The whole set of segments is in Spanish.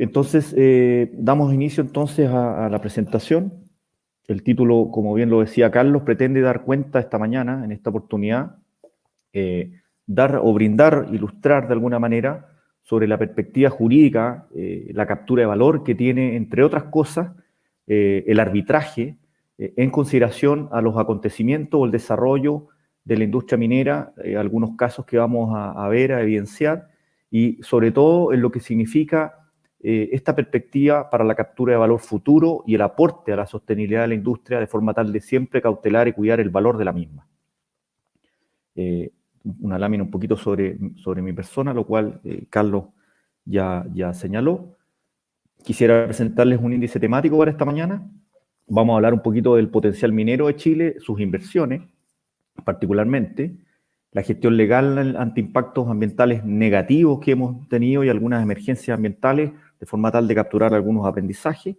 Entonces, damos inicio entonces a la presentación. El título, como bien lo decía Carlos, pretende dar cuenta esta mañana, en esta oportunidad, dar o brindar, ilustrar de alguna manera sobre la perspectiva jurídica, la captura de valor que tiene, entre otras cosas, el arbitraje en consideración a los acontecimientos o el desarrollo de la industria minera, algunos casos que vamos a ver, a evidenciar, y sobre todo en lo que significa esta perspectiva para la captura de valor futuro y el aporte a la sostenibilidad de la industria de forma tal de siempre cautelar y cuidar el valor de la misma. Una lámina un poquito sobre mi persona, lo cual Carlos ya señaló. Quisiera presentarles un índice temático para esta mañana. Vamos a hablar un poquito del potencial minero de Chile, sus inversiones, particularmente, la gestión legal ante impactos ambientales negativos que hemos tenido y algunas emergencias ambientales, de forma tal de capturar algunos aprendizajes,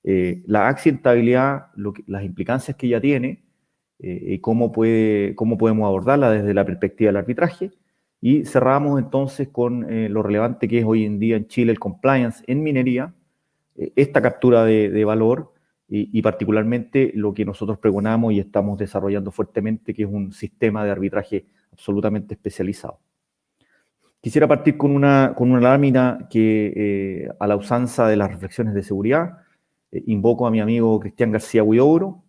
la accidentabilidad, las implicancias que ella tiene, y cómo podemos abordarla desde la perspectiva del arbitraje, y cerramos entonces con lo relevante que es hoy en día en Chile el compliance en minería, esta captura de valor, y particularmente lo que nosotros pregonamos y estamos desarrollando fuertemente, que es un sistema de arbitraje absolutamente especializado. Quisiera partir con una lámina que, a la usanza de las reflexiones de seguridad, invoco a mi amigo Cristian García Huidobro.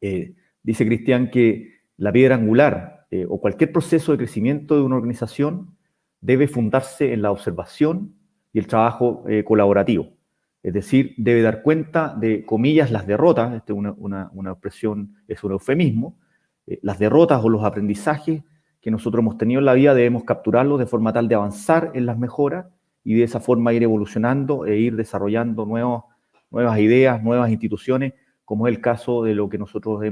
Dice Cristian que la piedra angular o cualquier proceso de crecimiento de una organización debe fundarse en la observación y el trabajo colaborativo. Es decir, debe dar cuenta de, comillas, las derrotas, esta es una expresión, es un eufemismo, las derrotas o los aprendizajes que nosotros hemos tenido en la vida debemos capturarlos de forma tal de avanzar en las mejoras y de esa forma ir evolucionando e ir desarrollando nuevas ideas, nuevas instituciones, como es el caso de lo que nosotros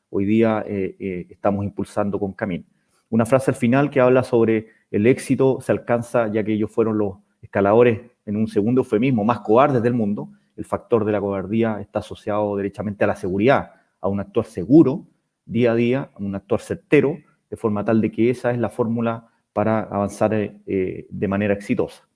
hoy día estamos impulsando con Camín. Una frase al final que habla sobre el éxito se alcanza ya que ellos fueron los escaladores, en un segundo eufemismo, más cobardes del mundo. El factor de la cobardía está asociado derechamente a la seguridad, a un actuar seguro día a día, a un actuar certero, de forma tal de que esa es la fórmula para avanzar de manera exitosa.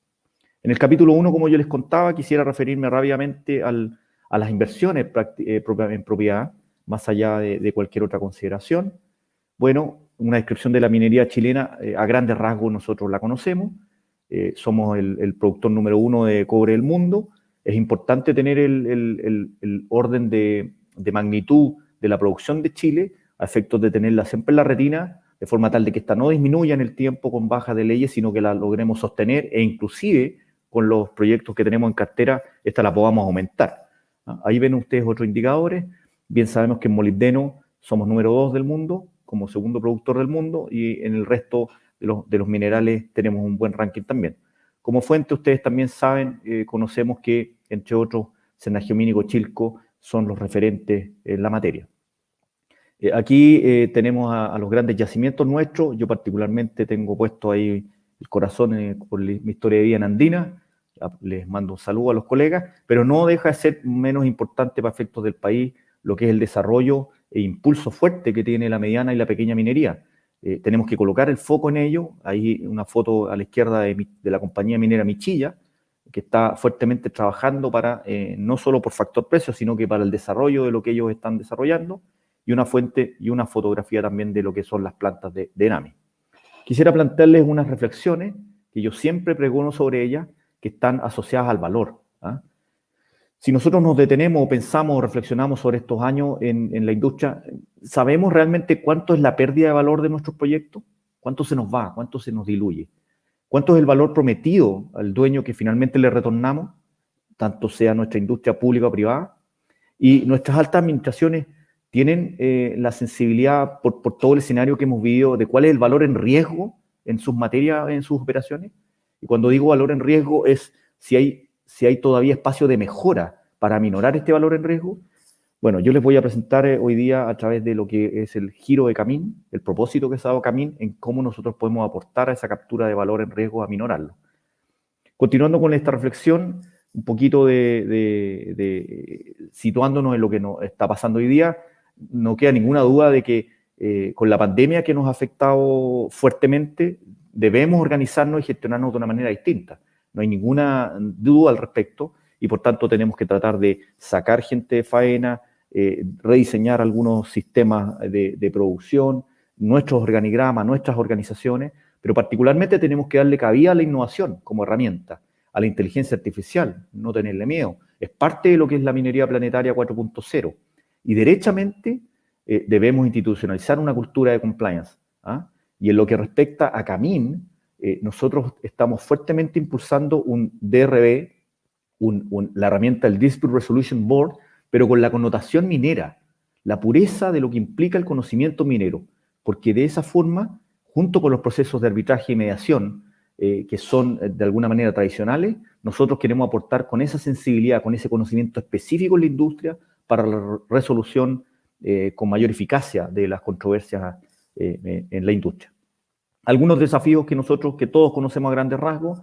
En el capítulo 1, como yo les contaba, quisiera referirme rápidamente a las inversiones en propiedad, más allá de cualquier otra consideración. Bueno, una descripción de la minería chilena, a grandes rasgos nosotros la conocemos. Somos el productor número 1 de cobre del mundo. Es importante tener el orden de magnitud de la producción de Chile, a efectos de tenerla siempre en la retina, de forma tal de que esta no disminuya en el tiempo con bajas de leyes, sino que la logremos sostener e inclusive con los proyectos que tenemos en cartera, esta la podamos aumentar. Ahí ven ustedes otros indicadores. Bien sabemos que en molibdeno somos número 2 del mundo, como segundo productor del mundo, y en el resto de los minerales tenemos un buen ranking también. Como fuente, ustedes también saben, conocemos que, entre otros, Cernagiomínico, Chilco son los referentes en la materia. Aquí tenemos a los grandes yacimientos nuestros. Yo particularmente tengo puesto ahí el corazón por mi historia de vida en Andina. Les mando un saludo a los colegas, pero no deja de ser menos importante para efectos del país lo que es el desarrollo e impulso fuerte que tiene la mediana y la pequeña minería. Tenemos que colocar el foco en ello. Hay una foto a la izquierda de la compañía minera Michilla, que está fuertemente trabajando para, no solo por factor precio, sino que para el desarrollo de lo que ellos están desarrollando, y una fuente y una fotografía también de lo que son las plantas de ENAMI. Quisiera plantearles unas reflexiones que yo siempre pregono sobre ellas, que están asociadas al valor. Si nosotros nos detenemos o pensamos o reflexionamos sobre estos años en la industria, ¿sabemos realmente cuánto es la pérdida de valor de nuestros proyectos? ¿Cuánto se nos va? ¿Cuánto se nos diluye? ¿Cuánto es el valor prometido al dueño que finalmente le retornamos, tanto sea nuestra industria pública o privada? Y nuestras altas administraciones tienen la sensibilidad por todo el escenario que hemos vivido de cuál es el valor en riesgo en sus materias, en sus operaciones. Y cuando digo valor en riesgo es si hay todavía espacio de mejora para aminorar este valor en riesgo. Bueno, yo les voy a presentar hoy día a través de lo que es el giro de Camín, el propósito que se ha dado Camín en cómo nosotros podemos aportar a esa captura de valor en riesgo, a aminorarlo. Continuando con esta reflexión, un poquito situándonos en lo que nos está pasando hoy día, no queda ninguna duda de que con la pandemia que nos ha afectado fuertemente, debemos organizarnos y gestionarnos de una manera distinta. no hay ninguna duda al respecto, y por tanto tenemos que tratar de sacar gente de faena, rediseñar algunos sistemas de producción, nuestros organigramas, nuestras organizaciones, pero particularmente tenemos que darle cabida a la innovación como herramienta, a la inteligencia artificial, no tenerle miedo. Es parte de lo que es la minería planetaria 4.0. Y derechamente debemos institucionalizar una cultura de compliance. ¿Ah? Y en lo que respecta a Camin, nosotros estamos fuertemente impulsando un DRB, la herramienta del Dispute Resolution Board, pero con la connotación minera, la pureza de lo que implica el conocimiento minero, porque de esa forma, junto con los procesos de arbitraje y mediación, que son de alguna manera tradicionales, nosotros queremos aportar con esa sensibilidad, con ese conocimiento específico en la industria para la resolución con mayor eficacia de las controversias en la industria. Algunos desafíos que todos conocemos a grandes rasgos,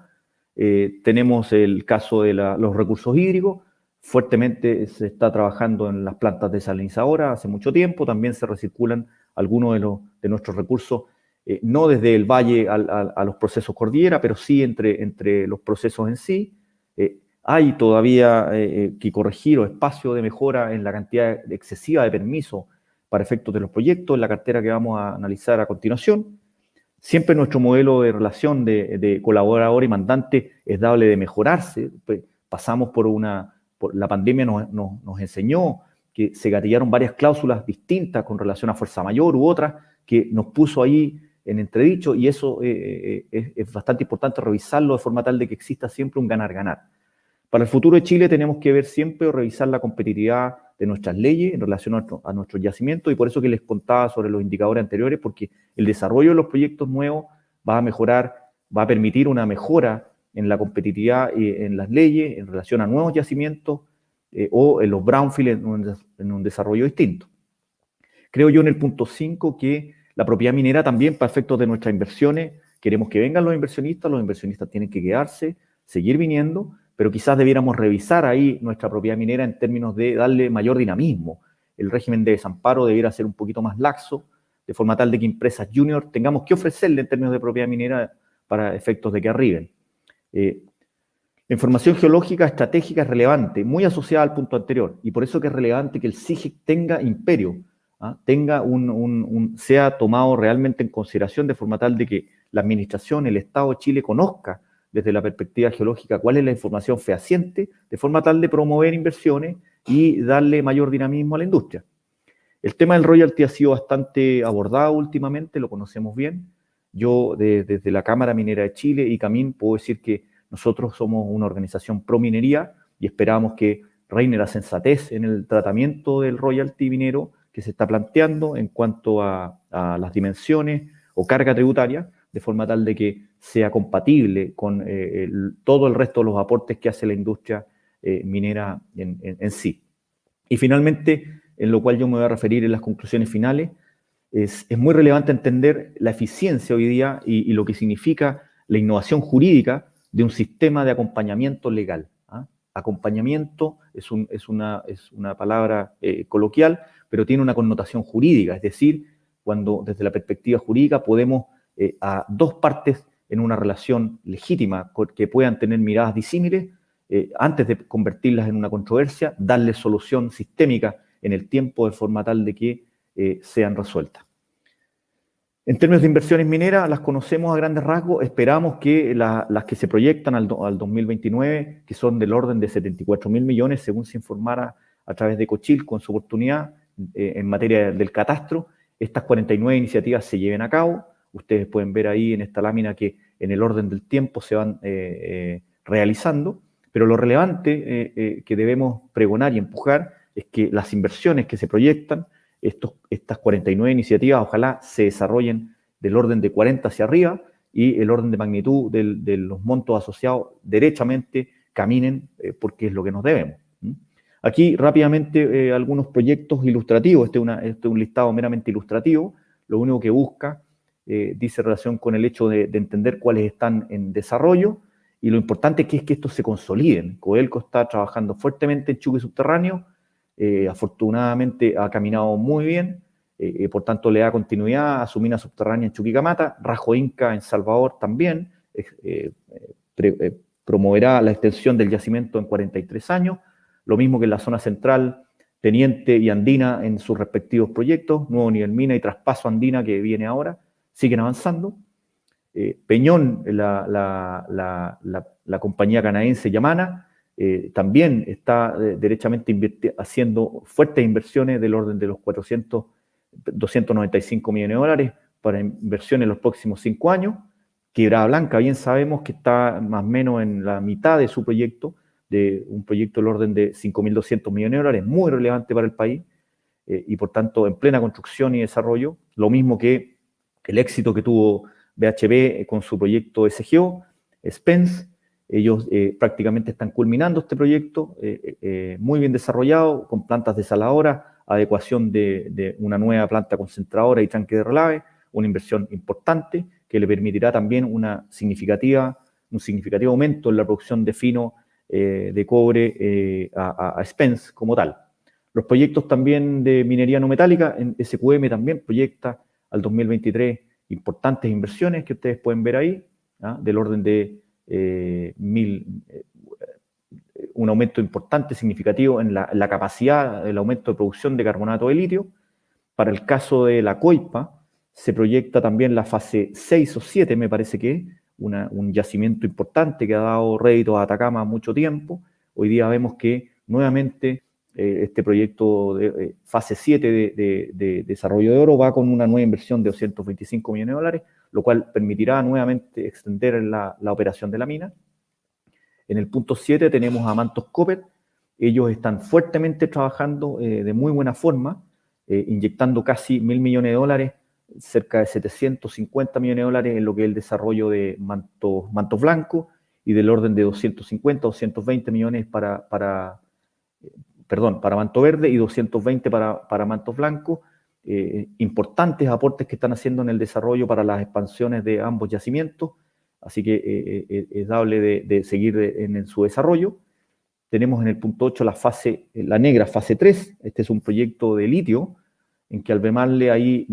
tenemos el caso de los recursos hídricos, fuertemente se está trabajando en las plantas desalinizadoras hace mucho tiempo, también se recirculan algunos de nuestros recursos, no desde el valle a los procesos cordillera, pero sí entre los procesos en sí. Hay todavía que corregir o espacio de mejora en la cantidad excesiva de permisos para efectos de los proyectos, en la cartera que vamos a analizar a continuación. Siempre nuestro modelo de relación de colaborador y mandante es dable de mejorarse. Pasamos la pandemia nos enseñó que se gatillaron varias cláusulas distintas con relación a fuerza mayor u otras que nos puso ahí en entredicho, y eso es bastante importante revisarlo de forma tal de que exista siempre un ganar-ganar. Para el futuro de Chile tenemos que ver siempre o revisar la competitividad de nuestras leyes en relación a nuestros yacimientos, y por eso que les contaba sobre los indicadores anteriores, porque el desarrollo de los proyectos nuevos va a mejorar, va a permitir una mejora en la competitividad en las leyes en relación a nuevos yacimientos o en los brownfield en un desarrollo distinto. Creo yo en el punto 5 que la propiedad minera también, para efectos de nuestras inversiones, queremos que vengan los inversionistas tienen que quedarse, seguir viniendo, pero quizás debiéramos revisar ahí nuestra propiedad minera en términos de darle mayor dinamismo. El régimen de desamparo debiera ser un poquito más laxo, de forma tal de que empresas junior tengamos que ofrecerle en términos de propiedad minera para efectos de que arriben. La información geológica estratégica es relevante, muy asociada al punto anterior, y por eso que es relevante que el SIGIC tenga imperio, sea tomado realmente en consideración de forma tal de que la administración, el Estado de Chile conozca desde la perspectiva geológica cuál es la información fehaciente, de forma tal de promover inversiones y darle mayor dinamismo a la industria. El tema del royalty ha sido bastante abordado últimamente, lo conocemos bien. Yo desde la Cámara Minera de Chile y Camin puedo decir que nosotros somos una organización pro minería y esperamos que reine la sensatez en el tratamiento del royalty minero que se está planteando en cuanto a las dimensiones o carga tributaria, de forma tal de que sea compatible con todo el resto de los aportes que hace la industria minera en sí. Y finalmente, en lo cual yo me voy a referir en las conclusiones finales, es muy relevante entender la eficiencia hoy día y lo que significa la innovación jurídica de un sistema de acompañamiento legal. Acompañamiento es una palabra coloquial, pero tiene una connotación jurídica, es decir, cuando desde la perspectiva jurídica podemos a dos partes en una relación legítima que puedan tener miradas disímiles, antes de convertirlas en una controversia, darle solución sistémica en el tiempo de forma tal de que sean resueltas. En términos de inversiones mineras, las conocemos a grandes rasgos, esperamos que las que se proyectan al 2029, que son del orden de 74.000 millones, según se informara a través de Cochilco en su oportunidad, en materia del catastro, estas 49 iniciativas se lleven a cabo. Ustedes pueden ver ahí en esta lámina que en el orden del tiempo se van realizando, pero lo relevante que debemos pregonar y empujar es que las inversiones que se proyectan, estas 49 iniciativas, ojalá se desarrollen del orden de 40 hacia arriba y el orden de magnitud de los montos asociados derechamente caminen porque es lo que nos debemos. Aquí rápidamente algunos proyectos ilustrativos, este es un listado meramente ilustrativo, lo único que busca dice relación con el hecho de entender cuáles están en desarrollo, y lo importante es que estos se consoliden. Codelco está trabajando fuertemente en Chuqui Subterráneo, afortunadamente ha caminado muy bien, por tanto le da continuidad a su mina subterránea en Chuquicamata, Rajo Inca en Salvador también, promoverá la extensión del yacimiento en 43 años, lo mismo que en la zona central, Teniente y Andina en sus respectivos proyectos, Nuevo Nivel Mina y Traspaso Andina que viene ahora, siguen avanzando. Peñón, la compañía canadiense Yamana, también está derechamente haciendo fuertes inversiones del orden de los 295 millones de dólares para inversión en los próximos 5 años. Quebrada Blanca, bien sabemos que está más o menos en la mitad de su proyecto, de un proyecto del orden de 5.200 millones de dólares, muy relevante para el país, y por tanto en plena construcción y desarrollo, lo mismo que el éxito que tuvo BHP con su proyecto SGO, Spence. Ellos prácticamente están culminando este proyecto, muy bien desarrollado, con plantas desaladoras, adecuación de una nueva planta concentradora y tanque de relave, una inversión importante que le permitirá también un significativo aumento en la producción de fino de cobre a Spence como tal. Los proyectos también de minería no metálica, en SQM también proyecta al 2023 importantes inversiones que ustedes pueden ver ahí, del orden de un aumento importante, significativo en la capacidad del aumento de producción de carbonato de litio. Para el caso de la Coipa, se proyecta también la fase 6 o 7, me parece que es, un yacimiento importante que ha dado rédito a Atacama mucho tiempo. Hoy día vemos que nuevamente este proyecto de fase 7 de desarrollo de oro va con una nueva inversión de 225 millones de dólares, lo cual permitirá nuevamente extender la operación de la mina. En el punto 7 tenemos a Mantos Copper. Ellos están fuertemente trabajando de muy buena forma, inyectando casi 1.000 millones de dólares, cerca de 750 millones de dólares en lo que es el desarrollo de Mantos Blancos y del orden de 250, 220 millones para Manto Verde y 220 para Mantos Blancos. Importantes aportes que están haciendo en el desarrollo para las expansiones de ambos yacimientos, así que es dable de seguir en su desarrollo. Tenemos en el punto 8 la negra fase 3, este es un proyecto de litio, en que Albemarle ahí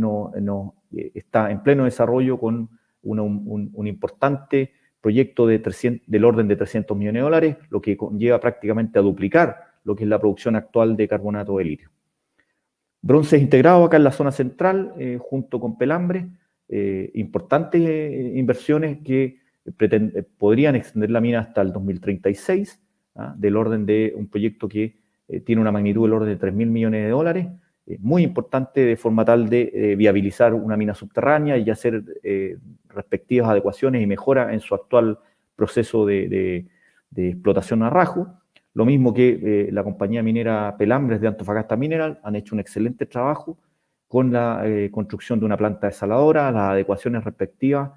está en pleno desarrollo con un importante proyecto del orden de 300 millones de dólares, lo que conlleva prácticamente a duplicar lo que es la producción actual de carbonato de litio. Bronces integrado acá en la zona central, junto con Pelambre, importantes inversiones que podrían extender la mina hasta el 2036, del orden de un proyecto que tiene una magnitud del orden de 3.000 millones de dólares, muy importante de forma tal de viabilizar una mina subterránea y hacer respectivas adecuaciones y mejoras en su actual proceso de explotación a rajo. Lo mismo que la compañía minera Pelambres de Antofagasta Mineral, han hecho un excelente trabajo con la construcción de una planta desaladora, las adecuaciones respectivas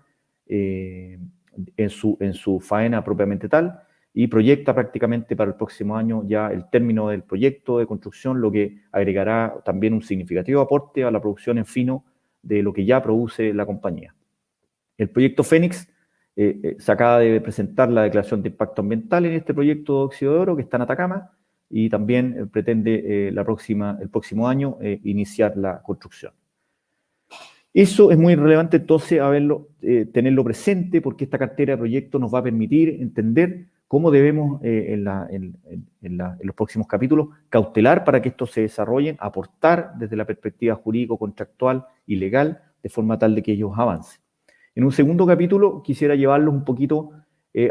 en su faena propiamente tal, y proyecta prácticamente para el próximo año ya el término del proyecto de construcción, lo que agregará también un significativo aporte a la producción en fino de lo que ya produce la compañía. El proyecto Fénix se acaba de presentar la declaración de impacto ambiental en este proyecto de óxido de oro que está en Atacama y también pretende el próximo año iniciar la construcción. Eso es muy relevante entonces tenerlo presente, porque esta cartera de proyectos nos va a permitir entender cómo debemos en los próximos capítulos cautelar para que estos se desarrollen, aportar desde la perspectiva jurídico-contractual y legal de forma tal de que ellos avancen. En un segundo capítulo quisiera llevarlos un poquito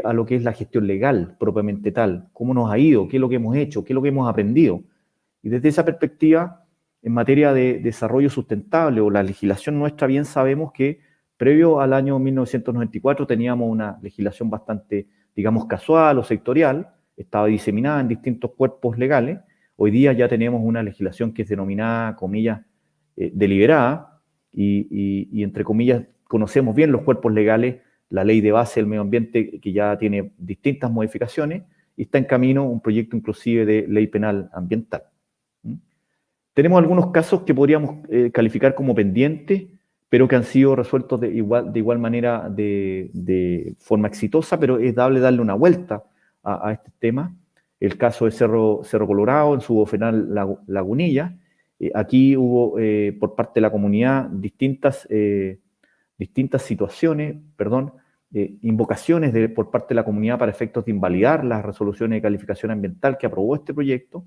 a lo que es la gestión legal propiamente tal, cómo nos ha ido, qué es lo que hemos hecho, qué es lo que hemos aprendido. Y desde esa perspectiva, en materia de desarrollo sustentable o la legislación nuestra, bien sabemos que previo al año 1994 teníamos una legislación bastante, digamos, casual o sectorial, estaba diseminada en distintos cuerpos legales. Hoy día ya tenemos una legislación que es denominada, comillas, deliberada, y entre comillas conocemos bien los cuerpos legales, la ley de base del medio ambiente que ya tiene distintas modificaciones y está en camino un proyecto inclusive de ley penal ambiental. Tenemos algunos casos que podríamos calificar como pendientes, pero que han sido resueltos de igual manera de forma exitosa, pero es darle una vuelta a este tema. El caso de Cerro Colorado, en su bofenal Lagunilla. Aquí hubo por parte de la comunidad distintas situaciones, invocaciones por parte de la comunidad para efectos de invalidar las resoluciones de calificación ambiental que aprobó este proyecto,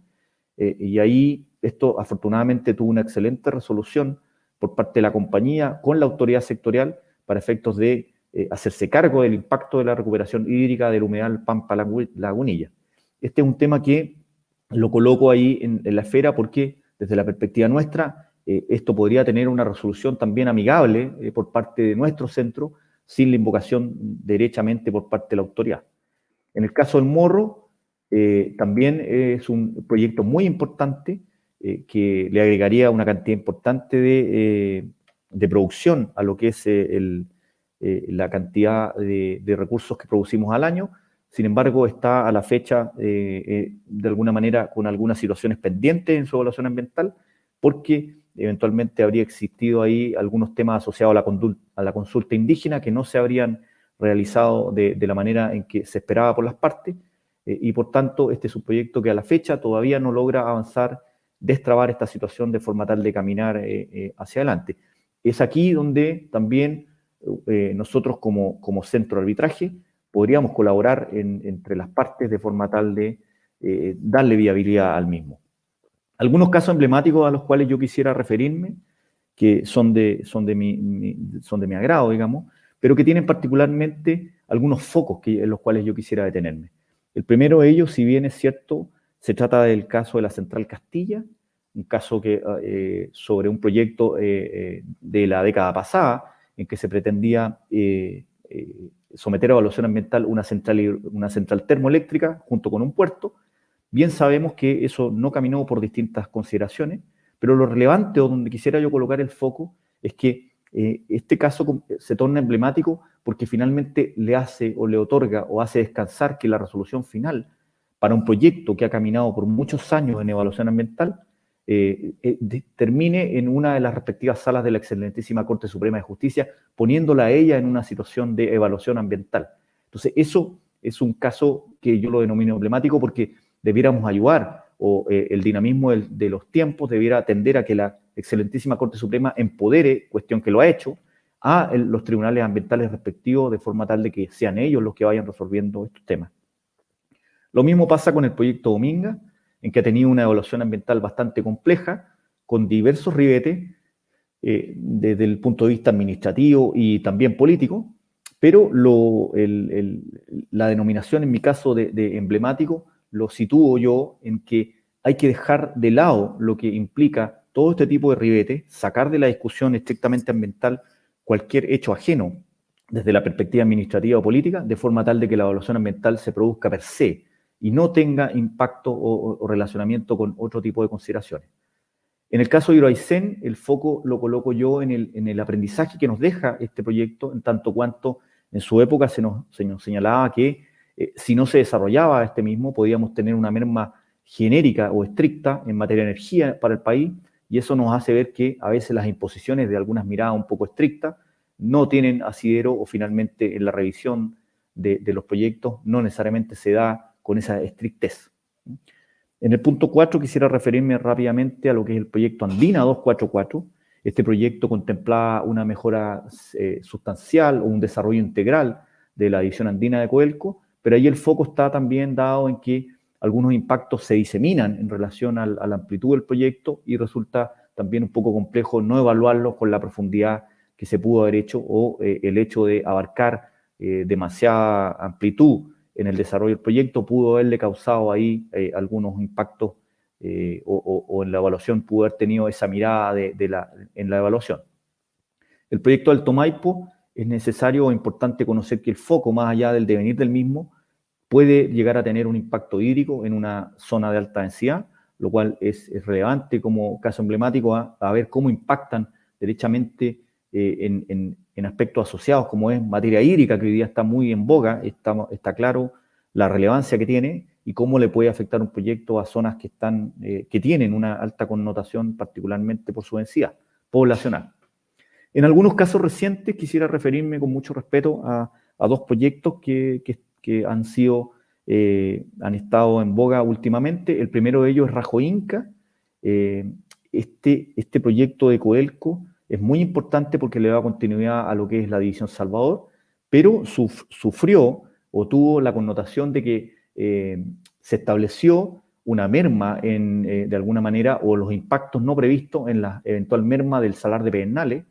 y ahí esto afortunadamente tuvo una excelente resolución por parte de la compañía con la autoridad sectorial para efectos de hacerse cargo del impacto de la recuperación hídrica del humedal Pampa Lagunilla. Este es un tema que lo coloco ahí en la esfera porque desde la perspectiva nuestra esto podría tener una resolución también amigable por parte de nuestro centro sin la invocación derechamente por parte de la autoridad. En el caso del Morro, también es un proyecto muy importante que le agregaría una cantidad importante de producción a lo que es la cantidad de recursos que producimos al año. Sin embargo, está a la fecha, de alguna manera, con algunas situaciones pendientes en su evaluación ambiental, porque eventualmente habría existido ahí algunos temas asociados a la consulta indígena que no se habrían realizado de la manera en que se esperaba por las partes, y por tanto este es un proyecto que a la fecha todavía no logra avanzar, destrabar esta situación de forma tal de caminar hacia adelante. Es aquí donde también nosotros como centro de arbitraje podríamos colaborar entre las partes de forma tal de darle viabilidad al mismo. Algunos casos emblemáticos a los cuales yo quisiera referirme, que son de mi agrado, digamos, pero que tienen particularmente algunos focos en los cuales yo quisiera detenerme. El primero de ellos, si bien es cierto, se trata del caso de la Central Castilla, un caso sobre un proyecto de la década pasada, en que se pretendía someter a evaluación ambiental una central termoeléctrica junto con un puerto. Bien sabemos que eso no caminó por distintas consideraciones, pero lo relevante o donde quisiera yo colocar el foco es que este caso se torna emblemático porque finalmente le hace o le otorga o hace descansar que la resolución final para un proyecto que ha caminado por muchos años en evaluación ambiental termine en una de las respectivas salas de la excelentísima Corte Suprema de Justicia, poniéndola a ella en una situación de evaluación ambiental. Entonces, eso es un caso que yo lo denomino emblemático porque debiéramos ayudar o el dinamismo de los tiempos debiera atender a que la excelentísima Corte Suprema empodere, cuestión que lo ha hecho, a los tribunales ambientales respectivos de forma tal de que sean ellos los que vayan resolviendo estos temas. Lo mismo pasa con el proyecto Dominga, en que ha tenido una evaluación ambiental bastante compleja, con diversos ribetes desde el punto de vista administrativo y también político, pero la denominación en mi caso de emblemático lo sitúo yo en que hay que dejar de lado lo que implica todo este tipo de ribetes, sacar de la discusión estrictamente ambiental cualquier hecho ajeno desde la perspectiva administrativa o política, de forma tal de que la evaluación ambiental se produzca per se y no tenga impacto o relacionamiento con otro tipo de consideraciones. En el caso de Hidroaicén, el foco lo coloco yo en el aprendizaje que nos deja este proyecto, en tanto cuanto en su época se nos señalaba que si no se desarrollaba este mismo, podíamos tener una merma genérica o estricta en materia de energía para el país, y eso nos hace ver que a veces las imposiciones de algunas miradas un poco estrictas no tienen asidero o finalmente en la revisión de los proyectos no necesariamente se da con esa estrictez. En el punto 4 quisiera referirme rápidamente a lo que es el proyecto Andina 244. Este proyecto contemplaba una mejora sustancial o un desarrollo integral de la división andina de Codelco, pero ahí el foco está también dado en que algunos impactos se diseminan en relación a la amplitud del proyecto y resulta también un poco complejo no evaluarlos con la profundidad que se pudo haber hecho o el hecho de abarcar demasiada amplitud en el desarrollo del proyecto pudo haberle causado ahí algunos impactos o en la evaluación pudo haber tenido esa mirada en la evaluación. El proyecto Alto Maipo es necesario o importante conocer que el foco, más allá del devenir del mismo, puede llegar a tener un impacto hídrico en una zona de alta densidad, lo cual es relevante como caso emblemático a ver cómo impactan derechamente en aspectos asociados como es materia hídrica, que hoy día está muy en boga, está claro la relevancia que tiene y cómo le puede afectar un proyecto a zonas que tienen una alta connotación, particularmente por su densidad poblacional. En algunos casos recientes quisiera referirme con mucho respeto a dos proyectos que han estado en boga últimamente. El primero de ellos es Rajo Inca. Este proyecto de Codelco es muy importante porque le da continuidad a lo que es la División Salvador, pero sufrió o tuvo la connotación de que se estableció una merma de alguna manera, o los impactos no previstos en la eventual merma del salar de Pedernales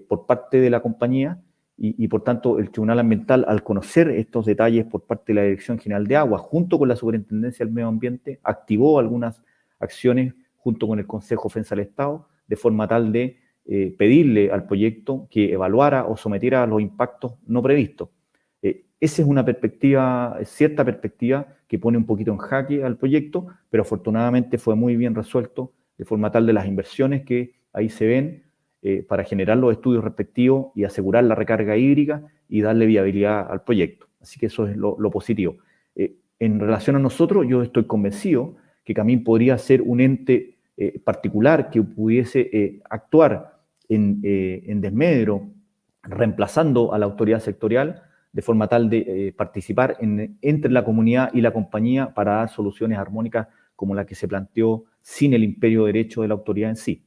por parte de la compañía, y por tanto el Tribunal Ambiental, al conocer estos detalles por parte de la Dirección General de Aguas, junto con la Superintendencia del Medio Ambiente, activó algunas acciones junto con el Consejo de Defensa del Estado, de forma tal de pedirle al proyecto que evaluara o sometiera a los impactos no previstos. Esa es una perspectiva, cierta perspectiva, que pone un poquito en jaque al proyecto, pero afortunadamente fue muy bien resuelto, de forma tal de las inversiones que ahí se ven para generar los estudios respectivos y asegurar la recarga hídrica y darle viabilidad al proyecto. Así que eso es lo positivo. En relación a nosotros, yo estoy convencido que Camín podría ser un ente particular que pudiese actuar en desmedro, reemplazando a la autoridad sectorial, de forma tal de participar entre la comunidad y la compañía para dar soluciones armónicas como la que se planteó sin el imperio de derecho de la autoridad en sí.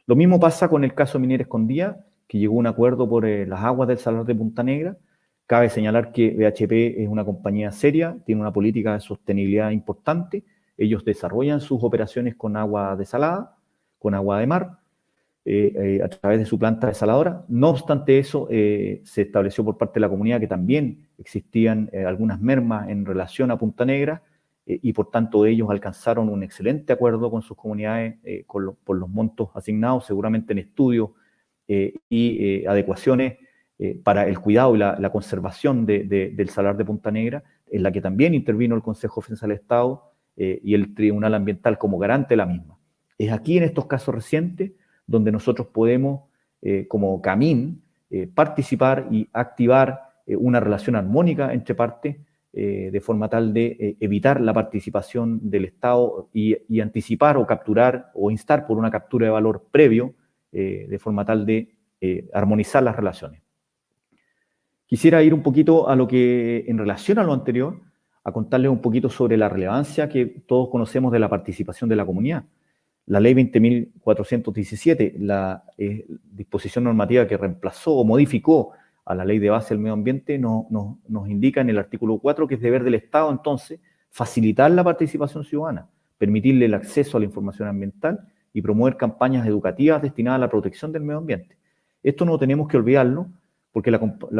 Lo mismo pasa con el caso Minera Escondida, que llegó a un acuerdo por las aguas del Salar de Punta Negra. Cabe señalar que BHP es una compañía seria, tiene una política de sostenibilidad importante. Ellos desarrollan sus operaciones con agua desalada, con agua de mar, a través de su planta desaladora. No obstante eso, se estableció por parte de la comunidad que también existían algunas mermas en relación a Punta Negra, y por tanto ellos alcanzaron un excelente acuerdo con sus comunidades por los montos asignados, seguramente en estudios y adecuaciones para el cuidado y la conservación del salar de Punta Negra, en la que también intervino el Consejo de Defensa del Estado y el Tribunal Ambiental como garante de la misma. Es aquí, en estos casos recientes, donde nosotros podemos, como Camín, participar y activar una relación armónica entre partes, de forma tal de evitar la participación del Estado y anticipar o capturar o instar por una captura de valor previo, de forma tal de armonizar las relaciones. Quisiera ir un poquito a lo que, en relación a lo anterior, a contarles un poquito sobre la relevancia que todos conocemos de la participación de la comunidad. La ley 20.417, la disposición normativa que reemplazó o modificó a la ley de base del medio ambiente, nos indica en el artículo 4 que es deber del Estado, entonces, facilitar la participación ciudadana, permitirle el acceso a la información ambiental y promover campañas educativas destinadas a la protección del medio ambiente. Esto no tenemos que olvidarlo, porque la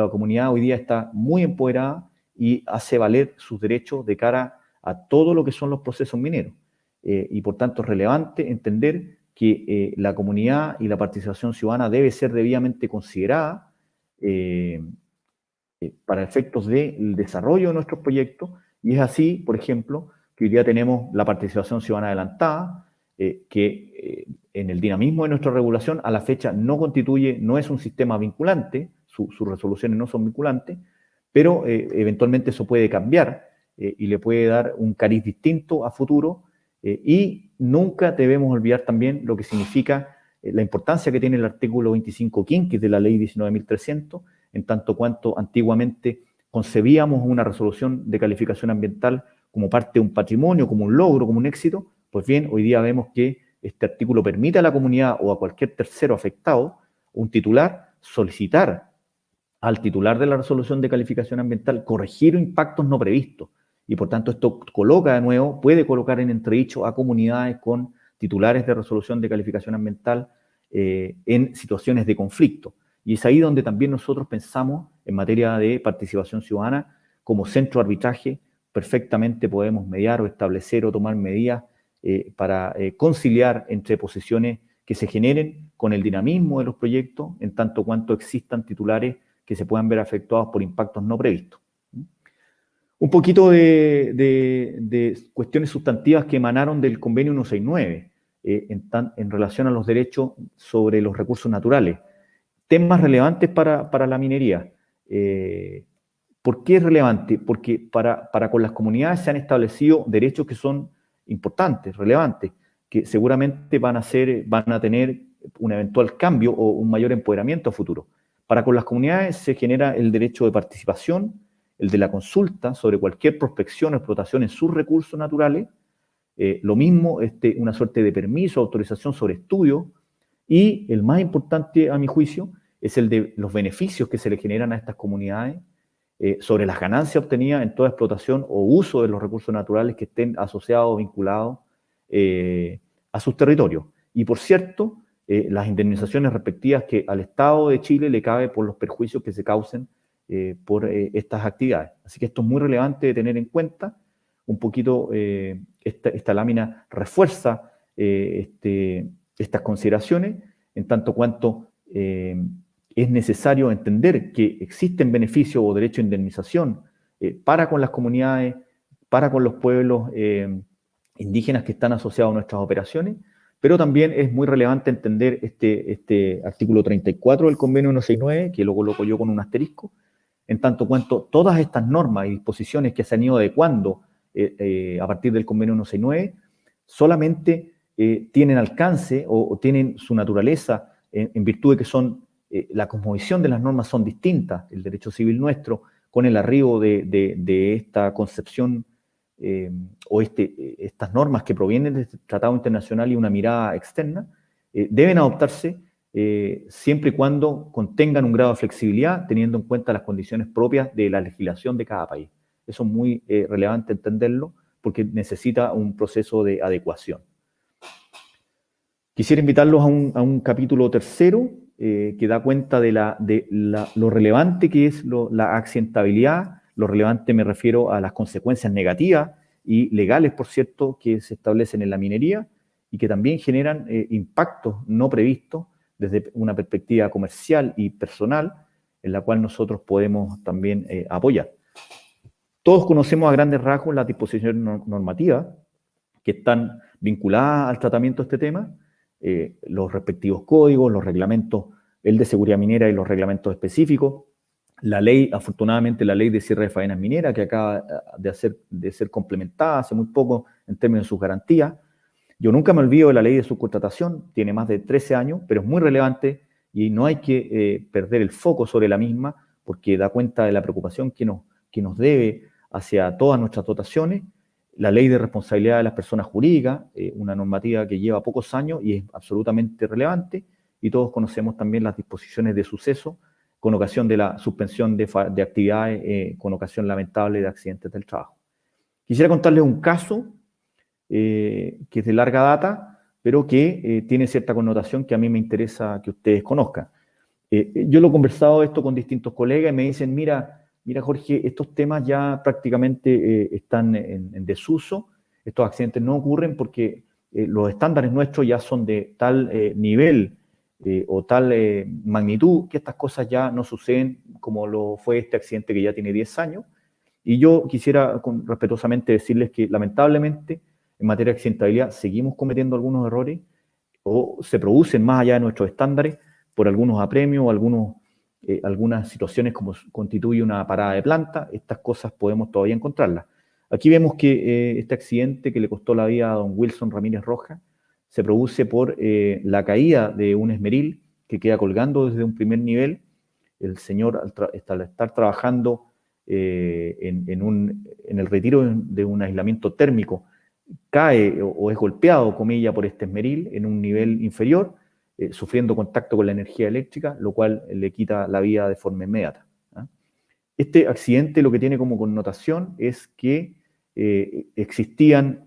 comunidad hoy día está muy empoderada y hace valer sus derechos de cara a todo lo que son los procesos mineros. Y por tanto es relevante entender que la comunidad y la participación ciudadana debe ser debidamente considerada para efectos del desarrollo de nuestros proyectos, y es así, por ejemplo, que hoy día tenemos la participación ciudadana adelantada, que en el dinamismo de nuestra regulación a la fecha no es un sistema vinculante, sus resoluciones no son vinculantes, pero eventualmente eso puede cambiar y le puede dar un cariz distinto a futuro, y nunca debemos olvidar también lo que significa la importancia que tiene el artículo 25 quinquis de la ley 19.300, en tanto cuanto antiguamente concebíamos una resolución de calificación ambiental como parte de un patrimonio, como un logro, como un éxito. Pues bien, hoy día vemos que este artículo permite a la comunidad o a cualquier tercero afectado, un titular, solicitar al titular de la resolución de calificación ambiental corregir impactos no previstos. Y por tanto esto coloca de nuevo, puede colocar en entredicho a comunidades con titulares de resolución de calificación ambiental en situaciones de conflicto. Y es ahí donde también nosotros pensamos en materia de participación ciudadana, como centro de arbitraje, perfectamente podemos mediar o establecer o tomar medidas para conciliar entre posiciones que se generen con el dinamismo de los proyectos, en tanto cuanto existan titulares que se puedan ver afectados por impactos no previstos. Un poquito de cuestiones sustantivas que emanaron del convenio 169 en relación a los derechos sobre los recursos naturales. Temas relevantes para la minería. ¿Por qué es relevante? Porque para con las comunidades se han establecido derechos que son importantes, relevantes, que seguramente van a tener un eventual cambio o un mayor empoderamiento a futuro. Para con las comunidades se genera el derecho de participación, el de la consulta sobre cualquier prospección o explotación en sus recursos naturales, lo mismo una suerte de permiso, autorización sobre estudio, y el más importante a mi juicio es el de los beneficios que se le generan a estas comunidades sobre las ganancias obtenidas en toda explotación o uso de los recursos naturales que estén asociados o vinculados a sus territorios. Y por cierto, las indemnizaciones respectivas que al Estado de Chile le cabe por los perjuicios que se causen por estas actividades. Así que esto es muy relevante de tener en cuenta. Un poquito esta lámina refuerza estas consideraciones, en tanto cuanto es necesario entender que existen beneficios o derecho a indemnización para con las comunidades, para con los pueblos indígenas que están asociados a nuestras operaciones, pero también es muy relevante entender este artículo 34 del convenio 169, que lo coloco yo con un asterisco, en tanto cuanto todas estas normas y disposiciones que se han ido adecuando a partir del convenio 169 solamente tienen alcance o tienen su naturaleza en virtud de que son la cosmovisión de las normas son distintas, el derecho civil nuestro, con el arribo de esta concepción o estas normas que provienen del tratado internacional y una mirada externa, deben adoptarse siempre y cuando contengan un grado de flexibilidad, teniendo en cuenta las condiciones propias de la legislación de cada país. Eso es muy relevante entenderlo, porque necesita un proceso de adecuación. Quisiera invitarlos a un capítulo tercero, que da cuenta de lo relevante que es la accidentabilidad. Lo relevante me refiero a las consecuencias negativas y legales, por cierto, que se establecen en la minería y que también generan impactos no previstos desde una perspectiva comercial y personal, en la cual nosotros podemos también apoyar. Todos conocemos a grandes rasgos las disposiciones normativas que están vinculadas al tratamiento de este tema, los respectivos códigos, los reglamentos, el de seguridad minera y los reglamentos específicos, la ley, afortunadamente la ley de cierre de faenas mineras, que acaba de ser complementada hace muy poco en términos de sus garantías. Yo nunca me olvido de la ley de subcontratación, tiene más de 13 años, pero es muy relevante y no hay que perder el foco sobre la misma, porque da cuenta de la preocupación que nos debe hacia todas nuestras dotaciones. La ley de responsabilidad de las personas jurídicas, una normativa que lleva pocos años y es absolutamente relevante, y todos conocemos también las disposiciones de suceso con ocasión de la suspensión de actividades, con ocasión lamentable de accidentes del trabajo. Quisiera contarles un caso que es de larga data, pero que tiene cierta connotación que a mí me interesa que ustedes conozcan. Yo lo he conversado esto con distintos colegas y me dicen, mira Jorge, estos temas ya prácticamente están en desuso, estos accidentes no ocurren porque los estándares nuestros ya son de tal nivel o tal magnitud que estas cosas ya no suceden como lo fue este accidente que ya tiene 10 años. Y yo quisiera respetuosamente decirles que lamentablemente en materia de accidentabilidad seguimos cometiendo algunos errores o se producen más allá de nuestros estándares por algunos apremios o algunas situaciones como constituye una parada de planta. Estas cosas podemos todavía encontrarlas. Aquí vemos que este accidente que le costó la vida a don Wilson Ramírez Rojas se produce por la caída de un esmeril que queda colgando desde un primer nivel. El señor, al estar trabajando en el retiro de un aislamiento térmico, cae o es golpeado, comilla, por este esmeril en un nivel inferior, sufriendo contacto con la energía eléctrica, lo cual le quita la vida de forma inmediata. Este accidente lo que tiene como connotación es que existían,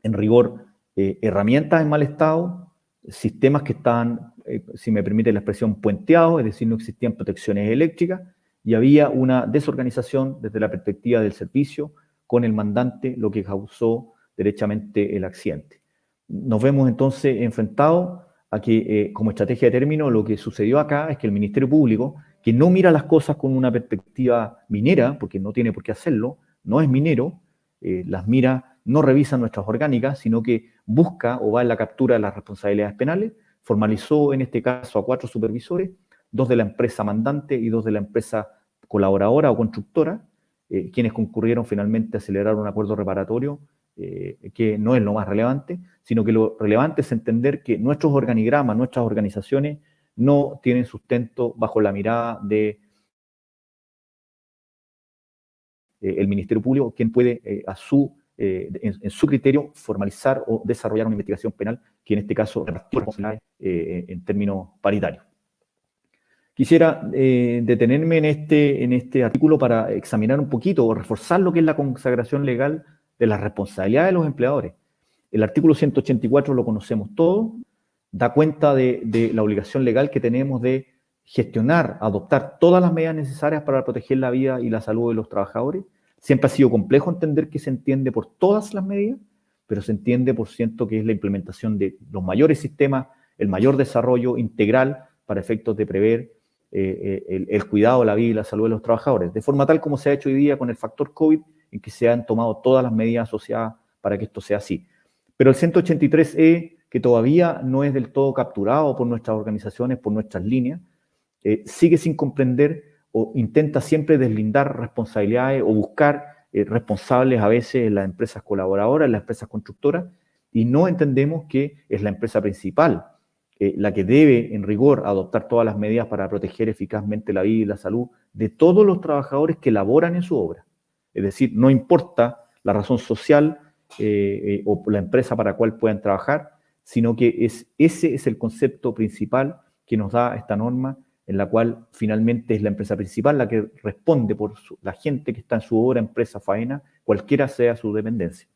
en rigor, herramientas en mal estado, sistemas que estaban, si me permite la expresión, puenteados, es decir, no existían protecciones eléctricas, y había una desorganización desde la perspectiva del servicio con el mandante, lo que causó derechamente el accidente. Nos vemos entonces enfrentados a que, como estrategia de término, lo que sucedió acá es que el Ministerio Público, que no mira las cosas con una perspectiva minera, porque no tiene por qué hacerlo, no es minero, las mira, no revisa nuestras orgánicas, sino que busca o va en la captura de las responsabilidades penales, formalizó en este caso a 4 supervisores, 2 de la empresa mandante y 2 de la empresa colaboradora o constructora, quienes concurrieron finalmente a celebrar un acuerdo reparatorio que no es lo más relevante, sino que lo relevante es entender que nuestros organigramas, nuestras organizaciones no tienen sustento bajo la mirada de el Ministerio Público, quien puede en su criterio formalizar o desarrollar una investigación penal que en este caso repartió responsabilidades en términos paritarios. Quisiera detenerme en este artículo para examinar un poquito o reforzar lo que es la consagración legal de las responsabilidades de los empleadores. El artículo 184 lo conocemos todos, da cuenta de la obligación legal que tenemos de gestionar, adoptar todas las medidas necesarias para proteger la vida y la salud de los trabajadores. Siempre ha sido complejo entender que se entiende por todas las medidas, pero se entiende por ciento que es la implementación de los mayores sistemas, el mayor desarrollo integral para efectos de prever el cuidado de la vida y la salud de los trabajadores, de forma tal como se ha hecho hoy día con el factor COVID, en que se han tomado todas las medidas asociadas para que esto sea así. Pero el 183E, que todavía no es del todo capturado por nuestras organizaciones, por nuestras líneas, sigue sin comprender o intenta siempre deslindar responsabilidades o buscar responsables a veces en las empresas colaboradoras, en las empresas constructoras, y no entendemos que es la empresa principal la que debe, en rigor, adoptar todas las medidas para proteger eficazmente la vida y la salud de todos los trabajadores que laboran en su obra. Es decir, no importa la razón social o la empresa para la cual puedan trabajar, sino que ese es el concepto principal que nos da esta norma, en la cual finalmente es la empresa principal la que responde por la gente que está en su obra, empresa, faena, cualquiera sea su dependencia.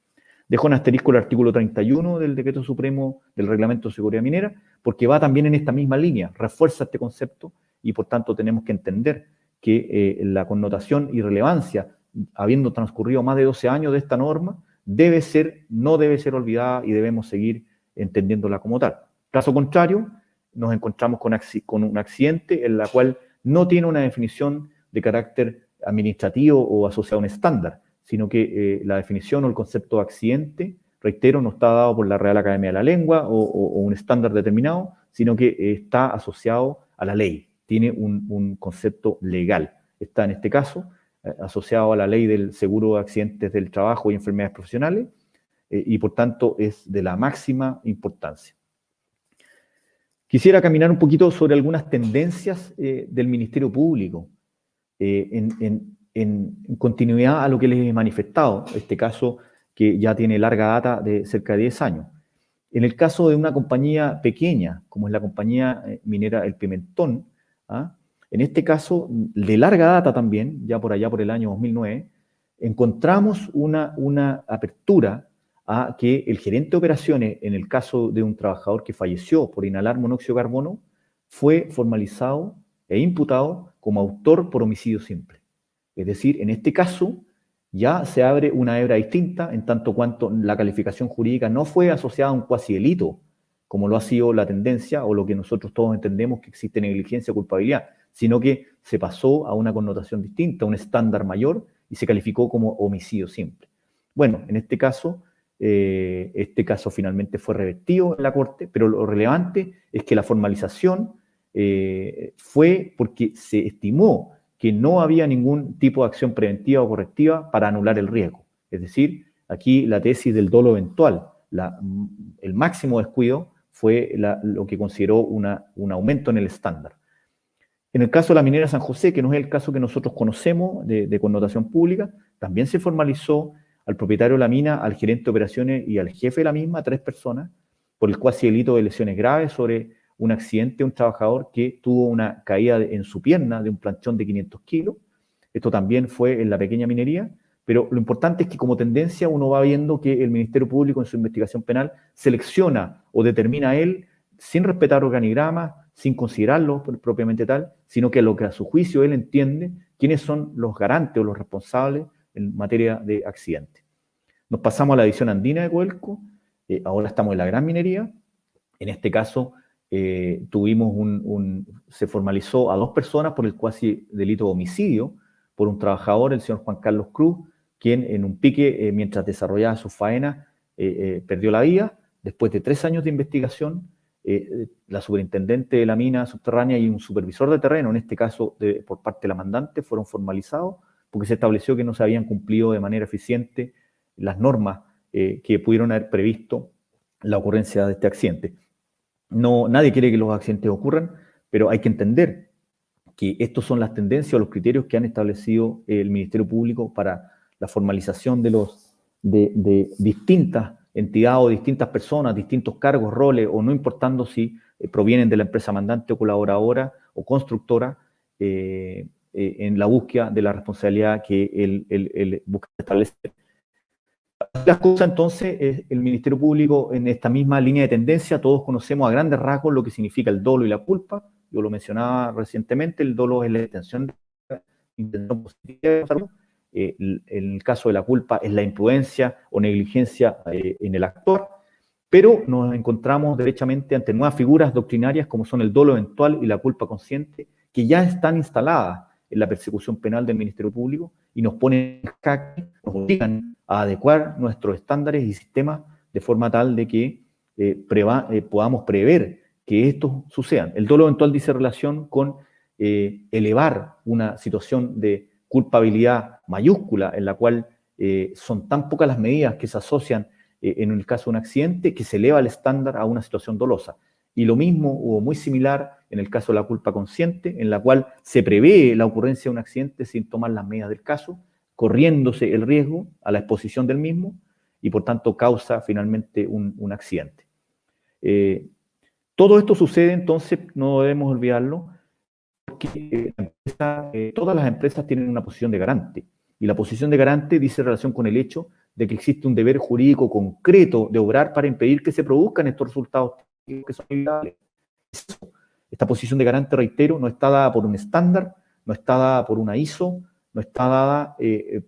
Dejo en asterisco el artículo 31 del Decreto Supremo del Reglamento de Seguridad Minera, porque va también en esta misma línea, refuerza este concepto y por tanto tenemos que entender que la connotación y relevancia, habiendo transcurrido más de 12 años de esta norma, no debe ser olvidada y debemos seguir entendiéndola como tal. Caso contrario, nos encontramos con un accidente en la cual no tiene una definición de carácter administrativo o asociado a un estándar, sino que la definición o el concepto de accidente, reitero, no está dado por la Real Academia de la Lengua o un estándar determinado, sino que está asociado a la ley, tiene un concepto legal. Está en este caso asociado a la ley del seguro de accidentes del trabajo y enfermedades profesionales y por tanto es de la máxima importancia. Quisiera caminar un poquito sobre algunas tendencias del Ministerio Público en continuidad a lo que les he manifestado, este caso que ya tiene larga data de cerca de 10 años. En el caso de una compañía pequeña, como es la compañía minera El Pimentón, en este caso de larga data también, ya por allá por el año 2009, encontramos una apertura a que el gerente de operaciones, en el caso de un trabajador que falleció por inhalar monóxido de carbono, fue formalizado e imputado como autor por homicidio simple. Es decir, en este caso ya se abre una hebra distinta en tanto cuanto la calificación jurídica no fue asociada a un cuasi delito, como lo ha sido la tendencia o lo que nosotros todos entendemos que existe negligencia o culpabilidad, sino que se pasó a una connotación distinta, a un estándar mayor y se calificó como homicidio simple. Bueno, en este caso finalmente fue revertido en la Corte, pero lo relevante es que la formalización fue porque se estimó que no había ningún tipo de acción preventiva o correctiva para anular el riesgo. Es decir, aquí la tesis del dolo eventual, el máximo descuido fue lo que consideró un aumento en el estándar. En el caso de la minera San José, que no es el caso que nosotros conocemos de connotación pública, también se formalizó al propietario de la mina, al gerente de operaciones y al jefe de la misma, 3 personas, por el cuasi delito de lesiones graves sobre un accidente de un trabajador que tuvo una caída en su pierna de un planchón de 500 kilos. Esto también fue en la pequeña minería, pero lo importante es que como tendencia uno va viendo que el Ministerio Público en su investigación penal selecciona o determina él, sin respetar organigramas, sin considerarlo propiamente tal, sino que lo que a su juicio él entiende quiénes son los garantes o los responsables en materia de accidente. Nos pasamos a la división andina de Codelco, ahora estamos en la gran minería. En este caso se formalizó a 2 personas por el cuasi delito de homicidio por un trabajador, el señor Juan Carlos Cruz, quien en un pique, mientras desarrollaba su faena, perdió la vida. Después de 3 años de investigación, la superintendente de la mina subterránea y un supervisor de terreno, en este caso por parte de la mandante, fueron formalizados porque se estableció que no se habían cumplido de manera eficiente las normas que pudieron haber previsto la ocurrencia de este accidente. Nadie quiere que los accidentes ocurran, pero hay que entender que estas son las tendencias o los criterios que han establecido el Ministerio Público para la formalización de distintas entidades o distintas personas, distintos cargos, roles, o no importando si provienen de la empresa mandante o colaboradora o constructora, en la búsqueda de la responsabilidad que él busca establecer. Las cosas, entonces, el Ministerio Público, en esta misma línea de tendencia, todos conocemos a grandes rasgos lo que significa el dolo y la culpa. Yo lo mencionaba recientemente, el dolo es la intención positiva de salud. En el caso de la culpa es la imprudencia o negligencia en el actor, pero nos encontramos derechamente ante nuevas figuras doctrinarias como son el dolo eventual y la culpa consciente, que ya están instaladas en la persecución penal del Ministerio Público y nos ponen en jaque, nos obligan a adecuar nuestros estándares y sistemas de forma tal de que podamos prever que estos sucedan. El dolo eventual dice relación con elevar una situación de culpabilidad mayúscula en la cual son tan pocas las medidas que se asocian en el caso de un accidente que se eleva el estándar a una situación dolosa. Y lo mismo o muy similar en el caso de la culpa consciente, en la cual se prevé la ocurrencia de un accidente sin tomar las medidas del caso, corriéndose el riesgo a la exposición del mismo y por tanto causa finalmente un accidente. Todo esto sucede entonces, no debemos olvidarlo, porque todas las empresas tienen una posición de garante y la posición de garante dice relación con el hecho de que existe un deber jurídico concreto de obrar para impedir que se produzcan estos resultados que son inevitables. Esta posición de garante, reitero, no está dada por un estándar, no está dada por una ISO, no está dada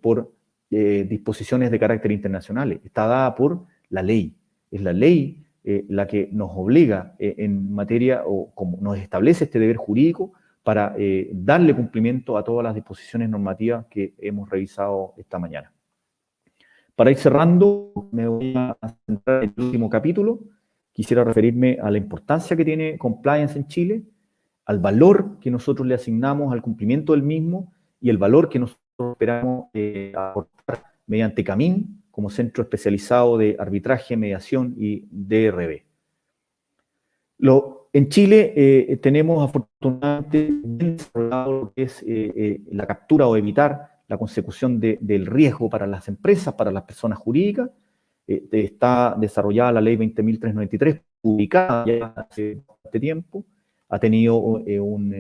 por disposiciones de carácter internacional, está dada por la ley. Es la ley la que nos obliga en materia, o como nos establece este deber jurídico para darle cumplimiento a todas las disposiciones normativas que hemos revisado esta mañana. Para ir cerrando, me voy a centrar en el último capítulo. Quisiera referirme a la importancia que tiene compliance en Chile, al valor que nosotros le asignamos al cumplimiento del mismo y el valor que nosotros esperamos aportar mediante CAMIN, como centro especializado de arbitraje, mediación y DRB. En Chile tenemos afortunadamente bien desarrollado lo que es la captura o evitar la consecución del riesgo para las empresas, para las personas jurídicas. Está desarrollada la ley 20.393, publicada ya hace bastante tiempo, ha tenido un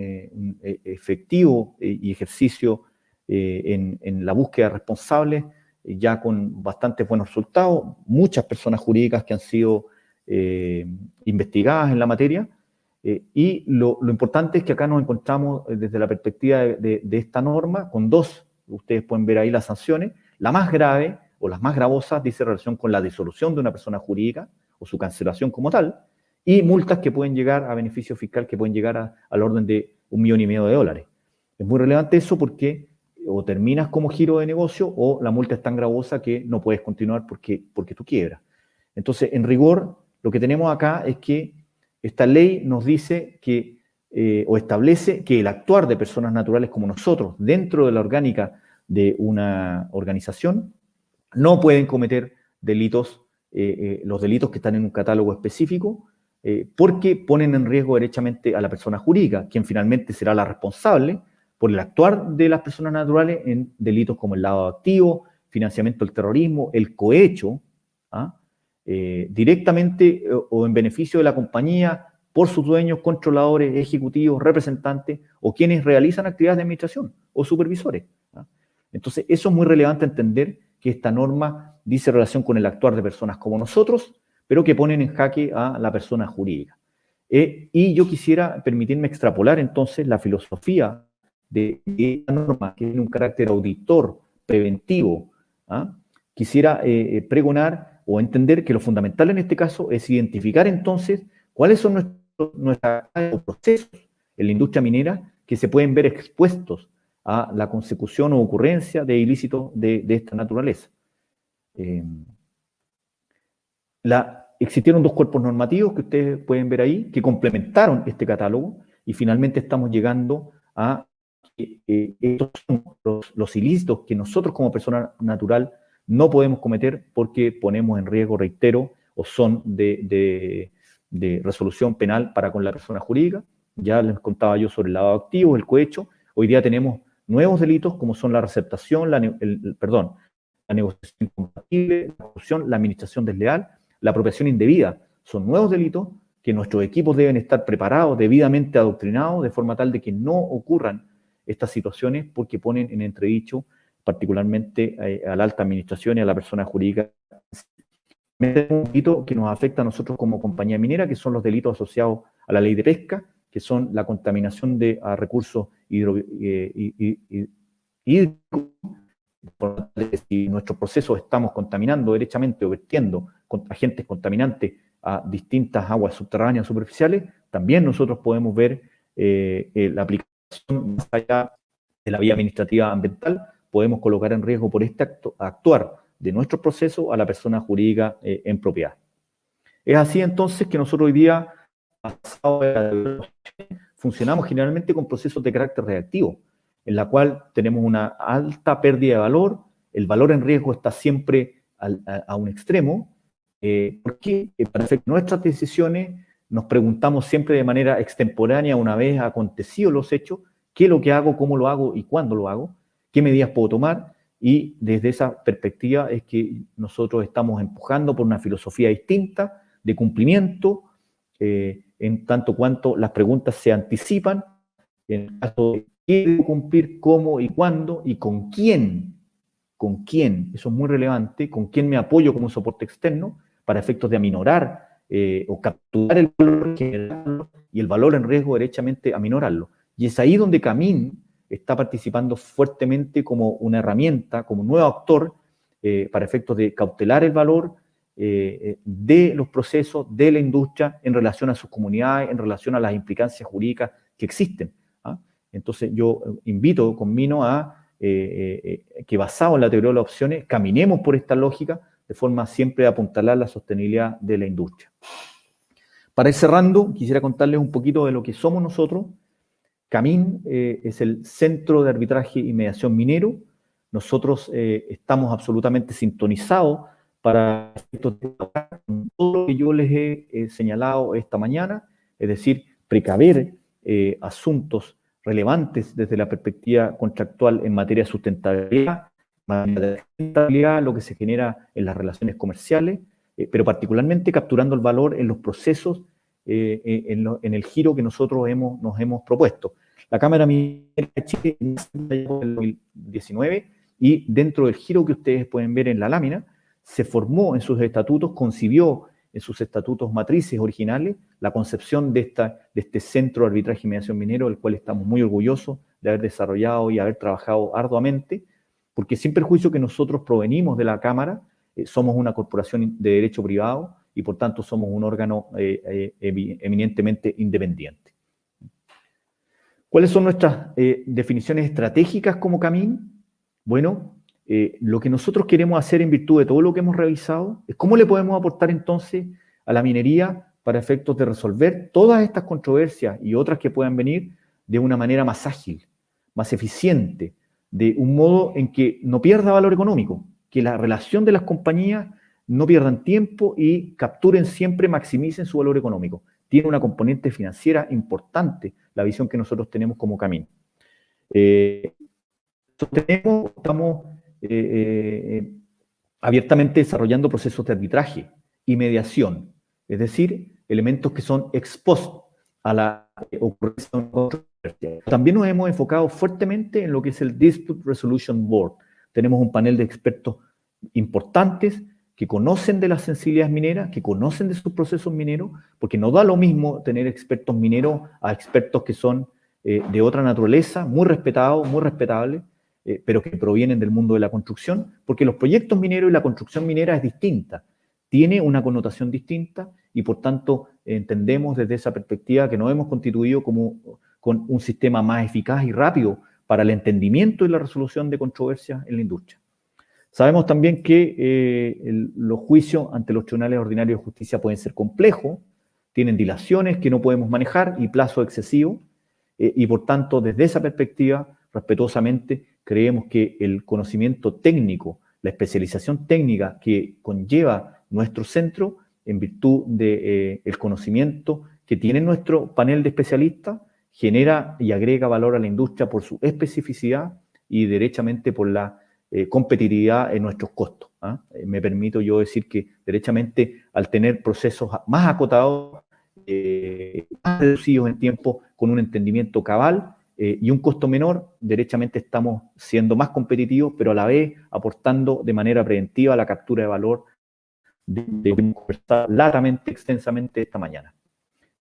efectivo y ejercicio en la búsqueda de responsables, ya con bastantes buenos resultados, muchas personas jurídicas que han sido investigadas en la materia, y lo importante es que acá nos encontramos desde la perspectiva de esta norma con dos, ustedes pueden ver ahí las sanciones, la más grave o las más gravosas dice relación con la disolución de una persona jurídica o su cancelación como tal, y multas que pueden llegar a beneficio fiscal que pueden llegar al orden de $1,5 millones. Es muy relevante eso porque o terminas como giro de negocio o la multa es tan gravosa que no puedes continuar porque tú quiebras. Entonces, en rigor, lo que tenemos acá es que esta ley nos dice que, o establece que el actuar de personas naturales como nosotros dentro de la orgánica de una organización no pueden cometer delitos, los delitos que están en un catálogo específico, porque ponen en riesgo derechamente a la persona jurídica, quien finalmente será la responsable por el actuar de las personas naturales en delitos como el lavado de activos, financiamiento del terrorismo, el cohecho, directamente o en beneficio de la compañía por sus dueños, controladores, ejecutivos, representantes o quienes realizan actividades de administración o supervisores. Entonces, eso es muy relevante entender que esta norma dice relación con el actuar de personas como nosotros, pero que ponen en jaque a la persona jurídica. Y yo quisiera permitirme extrapolar entonces la filosofía de esta norma, que tiene un carácter auditor, preventivo. Quisiera pregonar o entender que lo fundamental en este caso es identificar entonces cuáles son nuestros procesos en la industria minera que se pueden ver expuestos a la consecución o ocurrencia de ilícitos de esta naturaleza. Existieron dos cuerpos normativos que ustedes pueden ver ahí, que complementaron este catálogo, y finalmente estamos llegando a estos son los ilícitos que nosotros como persona natural no podemos cometer porque ponemos en riesgo, reitero, o son de resolución penal para con la persona jurídica. Ya les contaba yo sobre el lavado de activos, el cohecho. Hoy día tenemos nuevos delitos como son la receptación, la negociación incompatible, la corrupción, la administración desleal, la apropiación indebida. Son nuevos delitos que nuestros equipos deben estar preparados, debidamente adoctrinados, de forma tal de que no ocurran estas situaciones porque ponen en entredicho particularmente a la alta administración y a la persona jurídica. Un delito que nos afecta a nosotros como compañía minera, que son los delitos asociados a la ley de pesca, que son la contaminación de recursos hídricos. Si nuestros procesos estamos contaminando derechamente o vertiendo agentes contaminantes a distintas aguas subterráneas superficiales, también nosotros podemos ver la aplicación más allá de la vía administrativa ambiental, podemos colocar en riesgo por este actuar de nuestro proceso a la persona jurídica en propiedad. Es así entonces que nosotros hoy día funcionamos generalmente con procesos de carácter reactivo, en la cual tenemos una alta pérdida de valor, el valor en riesgo está siempre a un extremo, porque para hacer nuestras decisiones nos preguntamos siempre de manera extemporánea, una vez acontecidos los hechos, qué es lo que hago, cómo lo hago y cuándo lo hago, qué medidas puedo tomar, y desde esa perspectiva es que nosotros estamos empujando por una filosofía distinta de cumplimiento, en tanto cuanto las preguntas se anticipan, en el caso de qué debo cumplir, cómo y cuándo, y con quién, eso es muy relevante, con quién me apoyo como soporte externo, para efectos de aminorar o capturar el valor, generarlo, y el valor en riesgo derechamente aminorarlo. Y es ahí donde Camin está participando fuertemente como una herramienta, como un nuevo actor, para efectos de cautelar el valor de los procesos de la industria en relación a sus comunidades, en relación a las implicancias jurídicas que existen. Entonces yo invito con Mino a que, basado en la teoría de las opciones, caminemos por esta lógica de forma siempre de apuntalar la sostenibilidad de la industria. Para ir cerrando, quisiera contarles un poquito de lo que somos nosotros. Camin es el Centro de Arbitraje y Mediación Minero. Nosotros estamos absolutamente sintonizados para todo lo que yo les he señalado esta mañana, es decir, precaver asuntos relevantes desde la perspectiva contractual en materia de sustentabilidad, lo que se genera en las relaciones comerciales, pero particularmente capturando el valor en los procesos, en el giro que nosotros nos hemos propuesto. La Cámara Minera de Chile nace en el 2019 y dentro del giro que ustedes pueden ver en la lámina, se formó en sus estatutos, concibió en sus estatutos matrices originales la concepción de este Centro de Arbitraje y Mediación Minero, del cual estamos muy orgullosos de haber desarrollado y haber trabajado arduamente, porque sin perjuicio que nosotros provenimos de la Cámara, somos una corporación de derecho privado y por tanto somos un órgano eminentemente independiente. ¿Cuáles son nuestras definiciones estratégicas como Camin? Bueno, lo que nosotros queremos hacer en virtud de todo lo que hemos revisado es cómo le podemos aportar entonces a la minería para efectos de resolver todas estas controversias y otras que puedan venir de una manera más ágil, más eficiente, de un modo en que no pierda valor económico, que la relación de las compañías no pierdan tiempo y capturen siempre, maximicen su valor económico. Tiene una componente financiera importante la visión que nosotros tenemos como Camin. Estamos abiertamente desarrollando procesos de arbitraje y mediación, es decir, elementos que son ex post a la ocurrencia de una controversia. También nos hemos enfocado fuertemente en lo que es el Dispute Resolution Board. Tenemos un panel de expertos importantes que conocen de las sensibilidades mineras, que conocen de sus procesos mineros, porque no da lo mismo tener expertos mineros a expertos que son de otra naturaleza, muy respetados, muy respetables, pero que provienen del mundo de la construcción, porque los proyectos mineros y la construcción minera es distinta, tiene una connotación distinta y por tanto entendemos desde esa perspectiva que nos hemos constituido con un sistema más eficaz y rápido para el entendimiento y la resolución de controversias en la industria. Sabemos también que los juicios ante los tribunales ordinarios de justicia pueden ser complejos, tienen dilaciones que no podemos manejar y plazo excesivo, y por tanto desde esa perspectiva, respetuosamente, creemos que el conocimiento técnico, la especialización técnica que conlleva nuestro centro, en virtud del conocimiento que tiene nuestro panel de especialistas, genera y agrega valor a la industria por su especificidad y derechamente por la competitividad en nuestros costos. Me permito yo decir que derechamente al tener procesos más acotados, más reducidos en tiempo, con un entendimiento cabal, y un costo menor, derechamente estamos siendo más competitivos, pero a la vez aportando de manera preventiva a la captura de valor de lo que hemos conversado largamente, extensamente esta mañana.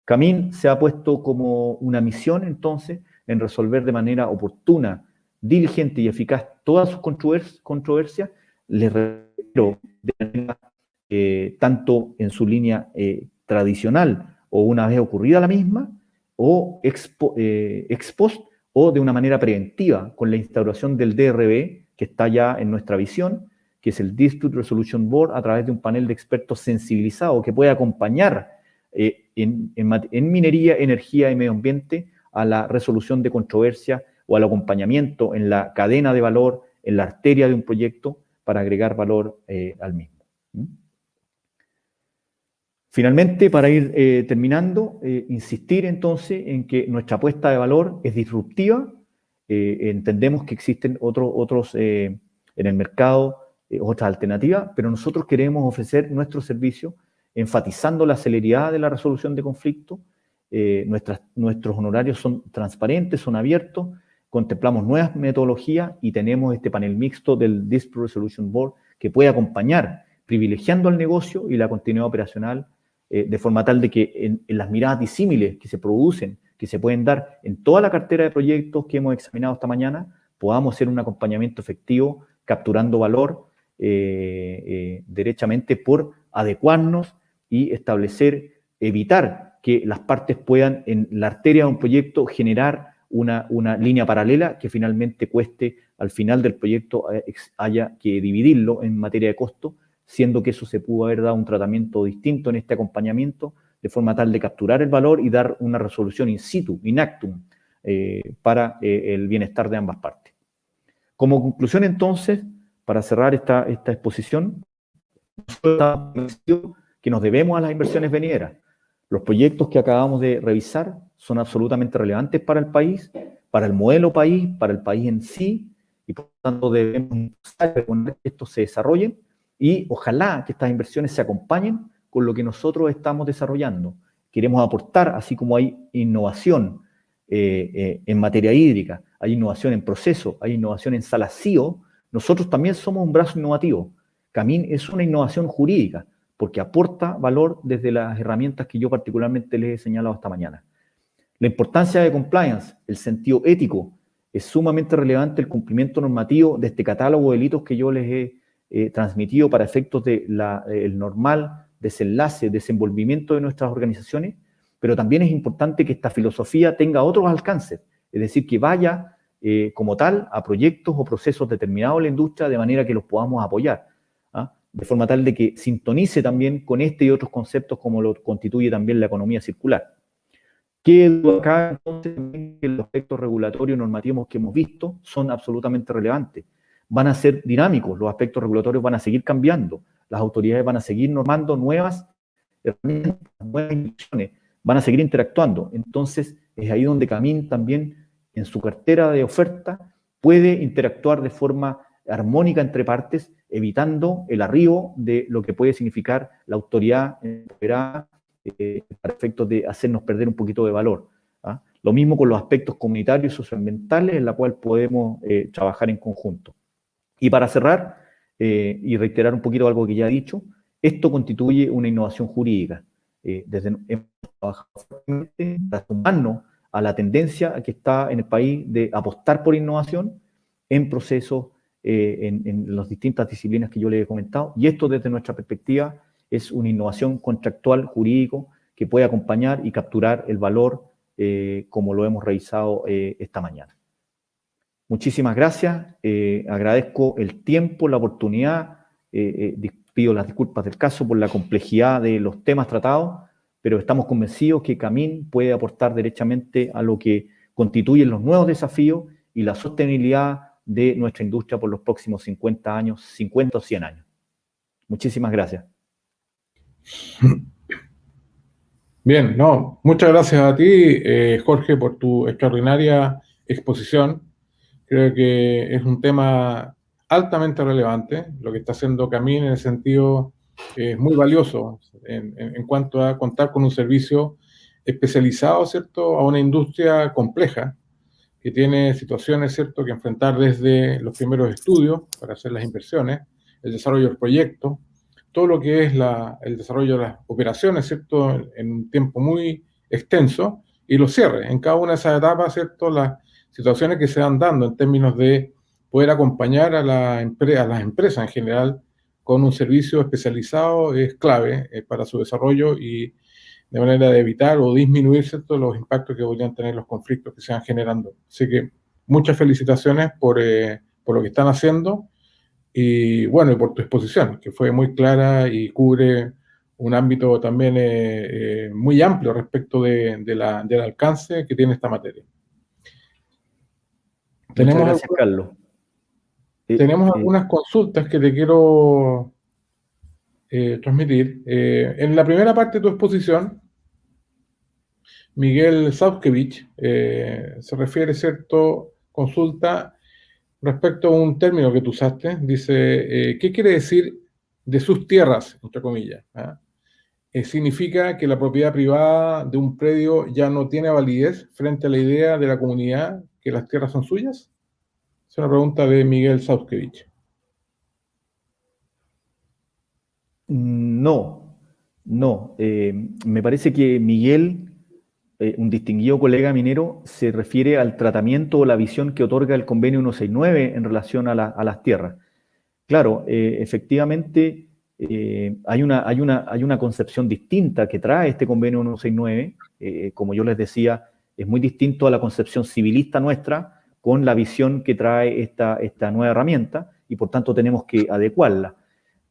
Camín se ha puesto como una misión, entonces, en resolver de manera oportuna, diligente y eficaz todas sus controversias. Les refiero de manera, tanto en su línea tradicional o una vez ocurrida la misma, o ex post, o de una manera preventiva, con la instauración del DRB, que está ya en nuestra visión, que es el Dispute Resolution Board, a través de un panel de expertos sensibilizados que puede acompañar en minería, energía y medio ambiente a la resolución de controversias o al acompañamiento en la cadena de valor, en la arteria de un proyecto, para agregar valor al mismo. Finalmente, para ir terminando, insistir entonces en que nuestra apuesta de valor es disruptiva. Entendemos que existen otros en el mercado, otras alternativas, pero nosotros queremos ofrecer nuestro servicio enfatizando la celeridad de la resolución de conflictos. Nuestros honorarios son transparentes, son abiertos, contemplamos nuevas metodologías y tenemos este panel mixto del Dispute Resolution Board que puede acompañar, privilegiando el negocio y la continuidad operacional, de forma tal de que en las miradas disímiles que se producen, que se pueden dar en toda la cartera de proyectos que hemos examinado esta mañana, podamos hacer un acompañamiento efectivo, capturando valor derechamente por adecuarnos y establecer, evitar que las partes puedan en la arteria de un proyecto generar una línea paralela que finalmente cueste, al final del proyecto haya que dividirlo en materia de costo, siendo que eso se pudo haber dado un tratamiento distinto en este acompañamiento, de forma tal de capturar el valor y dar una resolución in situ, in actum, para el bienestar de ambas partes. Como conclusión, entonces, para cerrar esta exposición, nosotros estamos convencidos que nos debemos a las inversiones venideras. Los proyectos que acabamos de revisar son absolutamente relevantes para el país, para el modelo país, para el país en sí, y por lo tanto debemos que estos se desarrollen y ojalá que estas inversiones se acompañen con lo que nosotros estamos desarrollando. Queremos aportar, así como hay innovación en materia hídrica, hay innovación en proceso, hay innovación en salacío, nosotros también somos un brazo innovativo. Camín es una innovación jurídica, porque aporta valor desde las herramientas que yo particularmente les he señalado esta mañana. La importancia de compliance, el sentido ético, es sumamente relevante el cumplimiento normativo de este catálogo de delitos que yo les he transmitido para efectos del normal desenlace, desenvolvimiento de nuestras organizaciones, pero también es importante que esta filosofía tenga otros alcances, es decir, que vaya como tal a proyectos o procesos determinados en la industria de manera que los podamos apoyar, de forma tal de que sintonice también con este y otros conceptos como lo constituye también la economía circular. Que acá entonces que los aspectos regulatorios y normativos que hemos visto son absolutamente relevantes. Van a ser dinámicos, los aspectos regulatorios van a seguir cambiando, las autoridades van a seguir normando nuevas herramientas, nuevas instrucciones, van a seguir interactuando. Entonces, es ahí donde Camín también, en su cartera de oferta, puede interactuar de forma armónica entre partes, evitando el arribo de lo que puede significar la autoridad para efectos de hacernos perder un poquito de valor. Lo mismo con los aspectos comunitarios y socioambientales, en la cual podemos trabajar en conjunto. Y para cerrar, y reiterar un poquito algo que ya he dicho, esto constituye una innovación jurídica. Hemos trabajado fuertemente para sumarnos a la tendencia que está en el país de apostar por innovación en procesos, en las distintas disciplinas que yo les he comentado, y esto desde nuestra perspectiva es una innovación contractual jurídico que puede acompañar y capturar el valor como lo hemos revisado esta mañana. Muchísimas gracias, agradezco el tiempo, la oportunidad, pido las disculpas del caso por la complejidad de los temas tratados, pero estamos convencidos que Camín puede aportar derechamente a lo que constituyen los nuevos desafíos y la sostenibilidad de nuestra industria por los próximos 50 años, 50 o 100 años. Muchísimas gracias. Bien, no, muchas gracias a ti, Jorge, por tu extraordinaria exposición. Creo que es un tema altamente relevante. Lo que está haciendo Camín en el sentido es muy valioso en cuanto a contar con un servicio especializado, ¿cierto?, a una industria compleja, que tiene situaciones, ¿cierto?, que enfrentar desde los primeros estudios para hacer las inversiones, el desarrollo del proyecto, todo lo que es el desarrollo de las operaciones, ¿cierto?, en un tiempo muy extenso, y los cierres. En cada una de esas etapas, ¿cierto?, las situaciones que se van dando en términos de poder acompañar a las empresas en general con un servicio especializado es clave para su desarrollo y de manera de evitar o disminuir, ¿cierto?, los impactos que podrían tener los conflictos que se van generando. Así que muchas felicitaciones por lo que están haciendo y bueno, y por tu exposición, que fue muy clara y cubre un ámbito también muy amplio respecto del alcance que tiene esta materia. Muchas gracias, Carlos. Tenemos algunas consultas que te quiero transmitir. En la primera parte de tu exposición, Miguel Sauskevich se refiere, ¿cierto?, consulta respecto a un término que tú usaste. Dice, ¿qué quiere decir de sus tierras, entre comillas? ¿Ah? ¿Significa que la propiedad privada de un predio ya no tiene validez frente a la idea de la comunidad que las tierras son suyas? Es una pregunta de Miguel Sauskevich. No, no. Me parece que Miguel, un distinguido colega minero, se refiere al tratamiento o la visión que otorga el convenio 169 en relación a las tierras. Claro, efectivamente hay una concepción distinta que trae este convenio 169. Como yo les decía, es muy distinto a la concepción civilista nuestra con la visión que trae esta nueva herramienta y por tanto tenemos que adecuarla.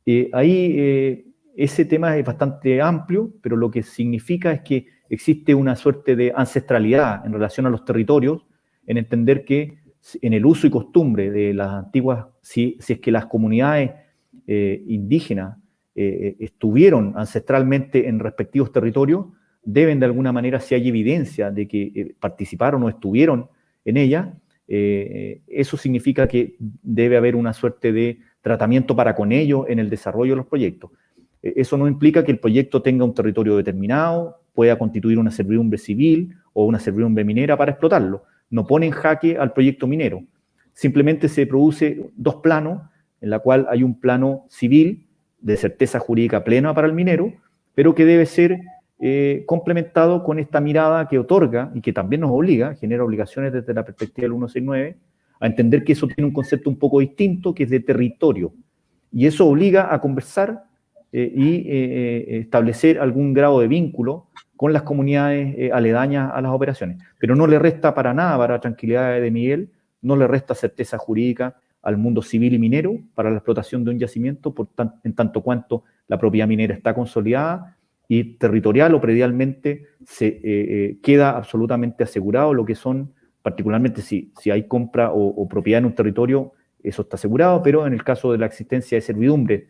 Ese tema es bastante amplio, pero lo que significa es que existe una suerte de ancestralidad en relación a los territorios, en entender que en el uso y costumbre de las antiguas, si es que las comunidades indígenas estuvieron ancestralmente en respectivos territorios, deben de alguna manera, si hay evidencia de que participaron o estuvieron en ella, eso significa que debe haber una suerte de tratamiento para con ellos en el desarrollo de los proyectos. Eso no implica que el proyecto tenga un territorio determinado, pueda constituir una servidumbre civil o una servidumbre minera para explotarlo. No pone en jaque al proyecto minero. Simplemente se produce dos planos, en la cual hay un plano civil de certeza jurídica plena para el minero, pero que debe ser complementado con esta mirada que otorga y que también nos obliga, genera obligaciones desde la perspectiva del 169, a entender que eso tiene un concepto un poco distinto, que es de territorio. Y eso obliga a conversar y establecer algún grado de vínculo con las comunidades aledañas a las operaciones. Pero no le resta para nada, para la tranquilidad de Miguel, no le resta certeza jurídica al mundo civil y minero para la explotación de un yacimiento, en tanto cuanto la propiedad minera está consolidada y territorial o predialmente se queda absolutamente asegurado lo que son, particularmente si hay compra o propiedad en un territorio, eso está asegurado, pero en el caso de la existencia de servidumbres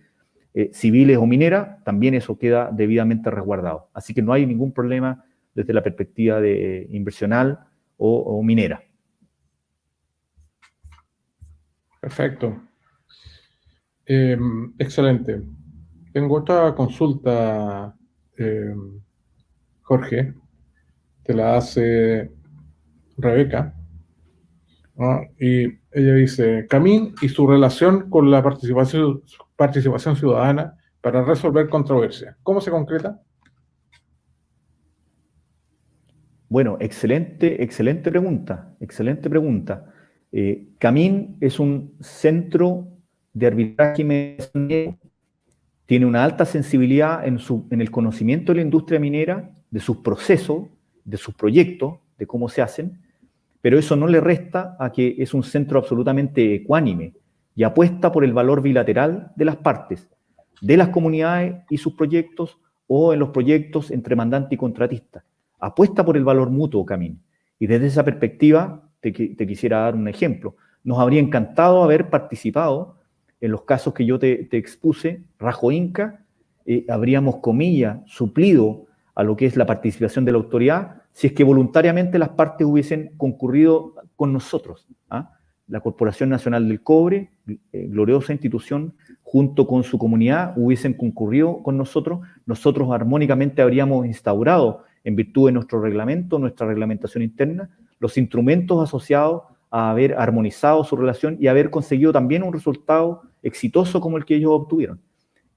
civiles o mineras, también eso queda debidamente resguardado. Así que no hay ningún problema desde la perspectiva de inversional o minera. Perfecto. Excelente. Tengo otra consulta, Jorge. Te la hace Rebeca. ¿No? Y ella dice, Camín y su relación con la participación ciudadana para resolver controversias. ¿Cómo se concreta? Bueno, excelente pregunta, excelente pregunta. Camín es un centro de arbitraje y mediación, tiene una alta sensibilidad en el conocimiento de la industria minera, de sus procesos, de sus proyectos, de cómo se hacen, pero eso no le resta a que es un centro absolutamente ecuánime y apuesta por el valor bilateral de las partes, de las comunidades y sus proyectos o en los proyectos entre mandante y contratista. Apuesta por el valor mutuo, Camín. Y desde esa perspectiva, te quisiera dar un ejemplo. Nos habría encantado haber participado en los casos que yo te expuse, Rajo Inca, habríamos, comillas, suplido a lo que es la participación de la autoridad, si es que voluntariamente las partes hubiesen concurrido con nosotros. La Corporación Nacional del Cobre, gloriosa institución, junto con su comunidad, hubiesen concurrido con nosotros, nosotros armónicamente habríamos instaurado, en virtud de nuestro reglamento, nuestra reglamentación interna, los instrumentos asociados a haber armonizado su relación y haber conseguido también un resultado exitoso como el que ellos obtuvieron.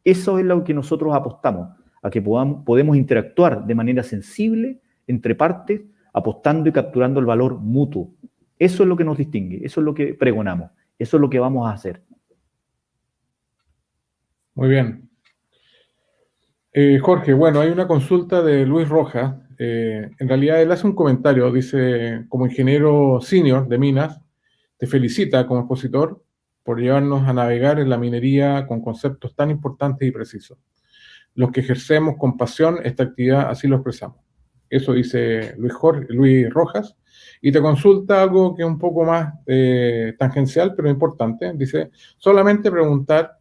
Eso es lo que nosotros apostamos, a que podemos interactuar de manera sensible entre partes, apostando y capturando el valor mutuo. Eso es lo que nos distingue, eso es lo que pregonamos, eso es lo que vamos a hacer. Muy bien. Jorge, bueno, hay una consulta de Luis Rojas. En realidad él hace un comentario, dice, como ingeniero senior de minas, te felicita como expositor por llevarnos a navegar en la minería con conceptos tan importantes y precisos. Los que ejercemos con pasión esta actividad, así lo expresamos. Eso dice Luis Rojas. Y te consulta algo que es un poco más tangencial, pero importante. Dice, solamente preguntar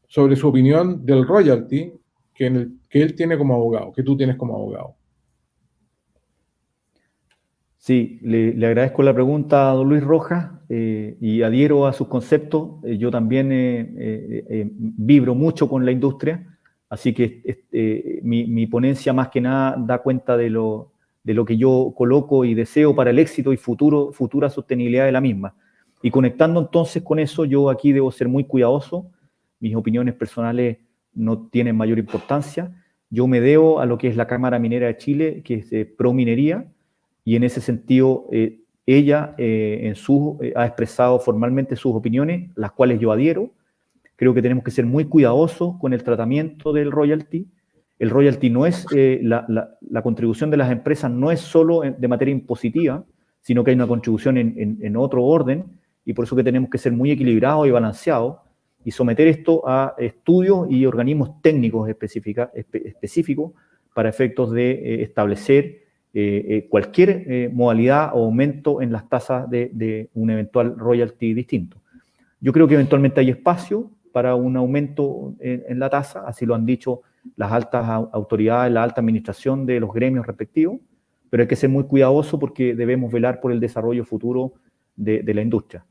sobre su opinión del royalty que él tiene como abogado, que tú tienes como abogado. Sí, le agradezco la pregunta a don Luis Rojas y adhiero a sus conceptos. Yo también vibro mucho con la industria, así que mi ponencia más que nada da cuenta de lo que yo coloco y deseo para el éxito y futura sostenibilidad de la misma. Y conectando entonces con eso, yo aquí debo ser muy cuidadoso. Mis opiniones personales no tienen mayor importancia. Yo me debo a lo que es la Cámara Minera de Chile, que es pro minería, y en ese sentido ella ha expresado formalmente sus opiniones, las cuales yo adhiero. Creo que tenemos que ser muy cuidadosos con el tratamiento del royalty. El royalty no es, la contribución de las empresas no es solo de materia impositiva, sino que hay una contribución en otro orden, y por eso que tenemos que ser muy equilibrados y balanceados, y someter esto a estudios y organismos técnicos específicos para efectos de establecer cualquier modalidad o aumento en las tasas de un eventual royalty distinto. Yo creo que eventualmente hay espacio para un aumento en la tasa, así lo han dicho las altas autoridades, la alta administración de los gremios respectivos, pero hay que ser muy cuidadoso porque debemos velar por el desarrollo futuro de la industria.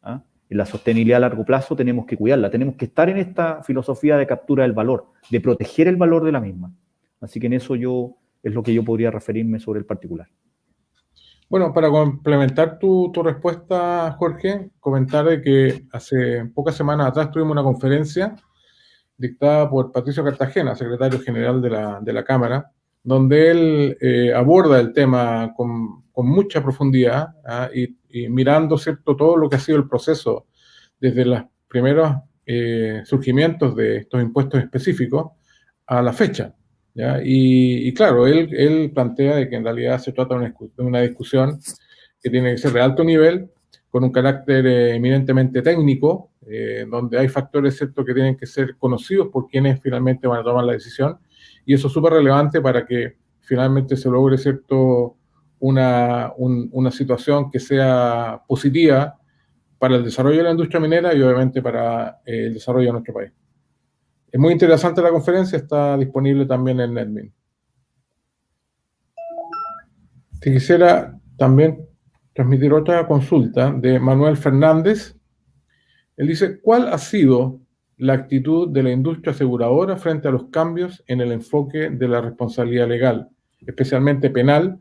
En la sostenibilidad a largo plazo tenemos que cuidarla, tenemos que estar en esta filosofía de captura del valor, de proteger el valor de la misma. Así que en eso es lo que yo podría referirme sobre el particular. Bueno, para complementar tu respuesta, Jorge, comentar de que hace pocas semanas atrás tuvimos una conferencia dictada por Patricio Cartagena, secretario general de la Cámara, donde él aborda el tema con mucha profundidad y mirando, ¿cierto?, todo lo que ha sido el proceso desde los primeros surgimientos de estos impuestos específicos a la fecha. ¿Ya? Y claro, él plantea de que en realidad se trata de una discusión que tiene que ser de alto nivel, con un carácter eminentemente técnico, donde hay factores, ¿cierto?, que tienen que ser conocidos por quienes finalmente van a tomar la decisión, y eso es súper relevante para que finalmente se logre, ¿cierto?, una situación que sea positiva para el desarrollo de la industria minera y obviamente para el desarrollo de nuestro país. Es muy interesante la conferencia, está disponible también en NetMin. Si quisiera también transmitir otra consulta de Manuel Fernández. Él dice, ¿cuál ha sido la actitud de la industria aseguradora frente a los cambios en el enfoque de la responsabilidad legal, especialmente penal,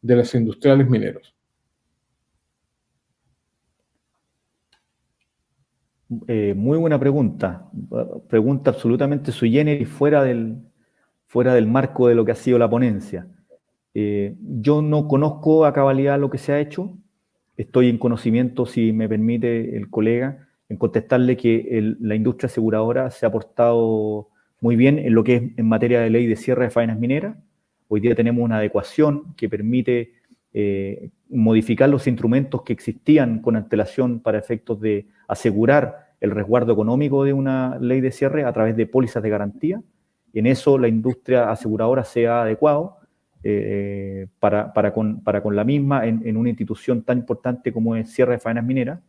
de los industriales mineros? Muy buena pregunta. Pregunta absolutamente sui generis, fuera del marco de lo que ha sido la ponencia. Yo no conozco a cabalidad lo que se ha hecho. Estoy en conocimiento, si me permite el colega, en contestarle que la industria aseguradora se ha portado muy bien en lo que es en materia de ley de cierre de faenas mineras. Hoy día tenemos una adecuación que permite modificar los instrumentos que existían con antelación para efectos de asegurar el resguardo económico de una ley de cierre a través de pólizas de garantía. En eso la industria aseguradora se ha adecuado para con la misma en una institución tan importante como es cierre de faenas mineras.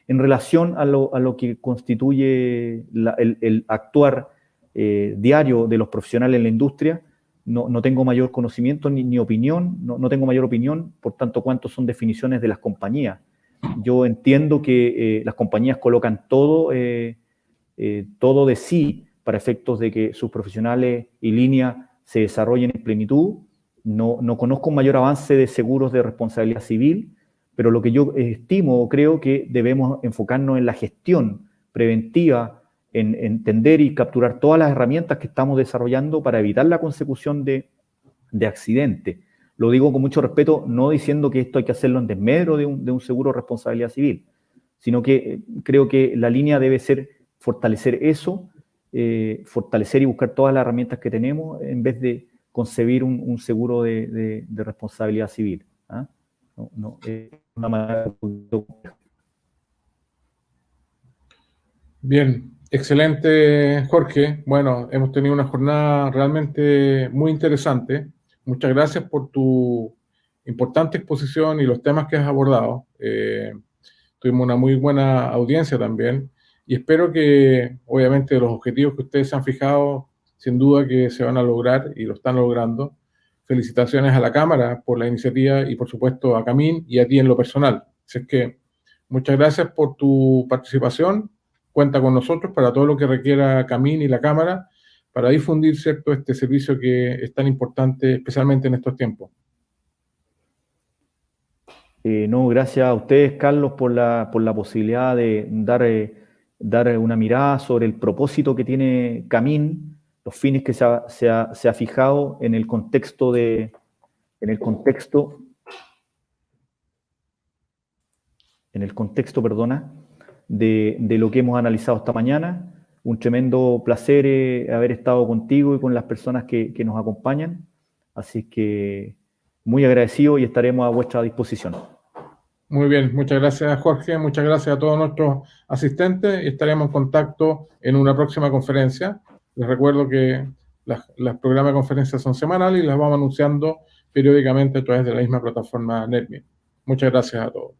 En relación a lo que constituye el actuar diario de los profesionales en la industria, no tengo mayor conocimiento ni opinión, no tengo mayor opinión, por tanto, cuánto son definiciones de las compañías. Yo entiendo que las compañías colocan todo de sí para efectos de que sus profesionales y líneas se desarrollen en plenitud No conozco un mayor avance de seguros de responsabilidad civil, pero lo que yo estimo o creo que debemos enfocarnos en la gestión preventiva, en entender y capturar todas las herramientas que estamos desarrollando para evitar la consecución de accidentes. Lo digo con mucho respeto, no diciendo que esto hay que hacerlo en desmedro de un seguro de responsabilidad civil, sino que creo que la línea debe ser fortalecer eso, fortalecer y buscar todas las herramientas que tenemos en vez de concebir un seguro de responsabilidad civil. ¿Ah? Una manera. Bien, excelente, Jorge. Bueno, hemos tenido una jornada realmente muy interesante. Muchas gracias por tu importante exposición y los temas que has abordado. Tuvimos una muy buena audiencia también y espero que, obviamente, los objetivos que ustedes se han fijado, sin duda que se van a lograr y lo están logrando. Felicitaciones a la Cámara por la iniciativa y, por supuesto, a Camín y a ti en lo personal. Así es que muchas gracias por tu participación. Cuenta con nosotros para todo lo que requiera Camín y la Cámara para difundir, ¿cierto?, este servicio que es tan importante, especialmente en estos tiempos. No, gracias a ustedes, Carlos, por la posibilidad de dar una mirada sobre el propósito que tiene Camín, los fines que se ha fijado en el contexto perdona, de lo que hemos analizado esta mañana. Un tremendo placer haber estado contigo y con las personas que nos acompañan. Así que muy agradecido y estaremos a vuestra disposición. Muy bien, muchas gracias, Jorge. Muchas gracias a todos nuestros asistentes y estaremos en contacto en una próxima conferencia. Les recuerdo que los programas de conferencias son semanales y las vamos anunciando periódicamente a través de la misma plataforma NetMeet. Muchas gracias a todos.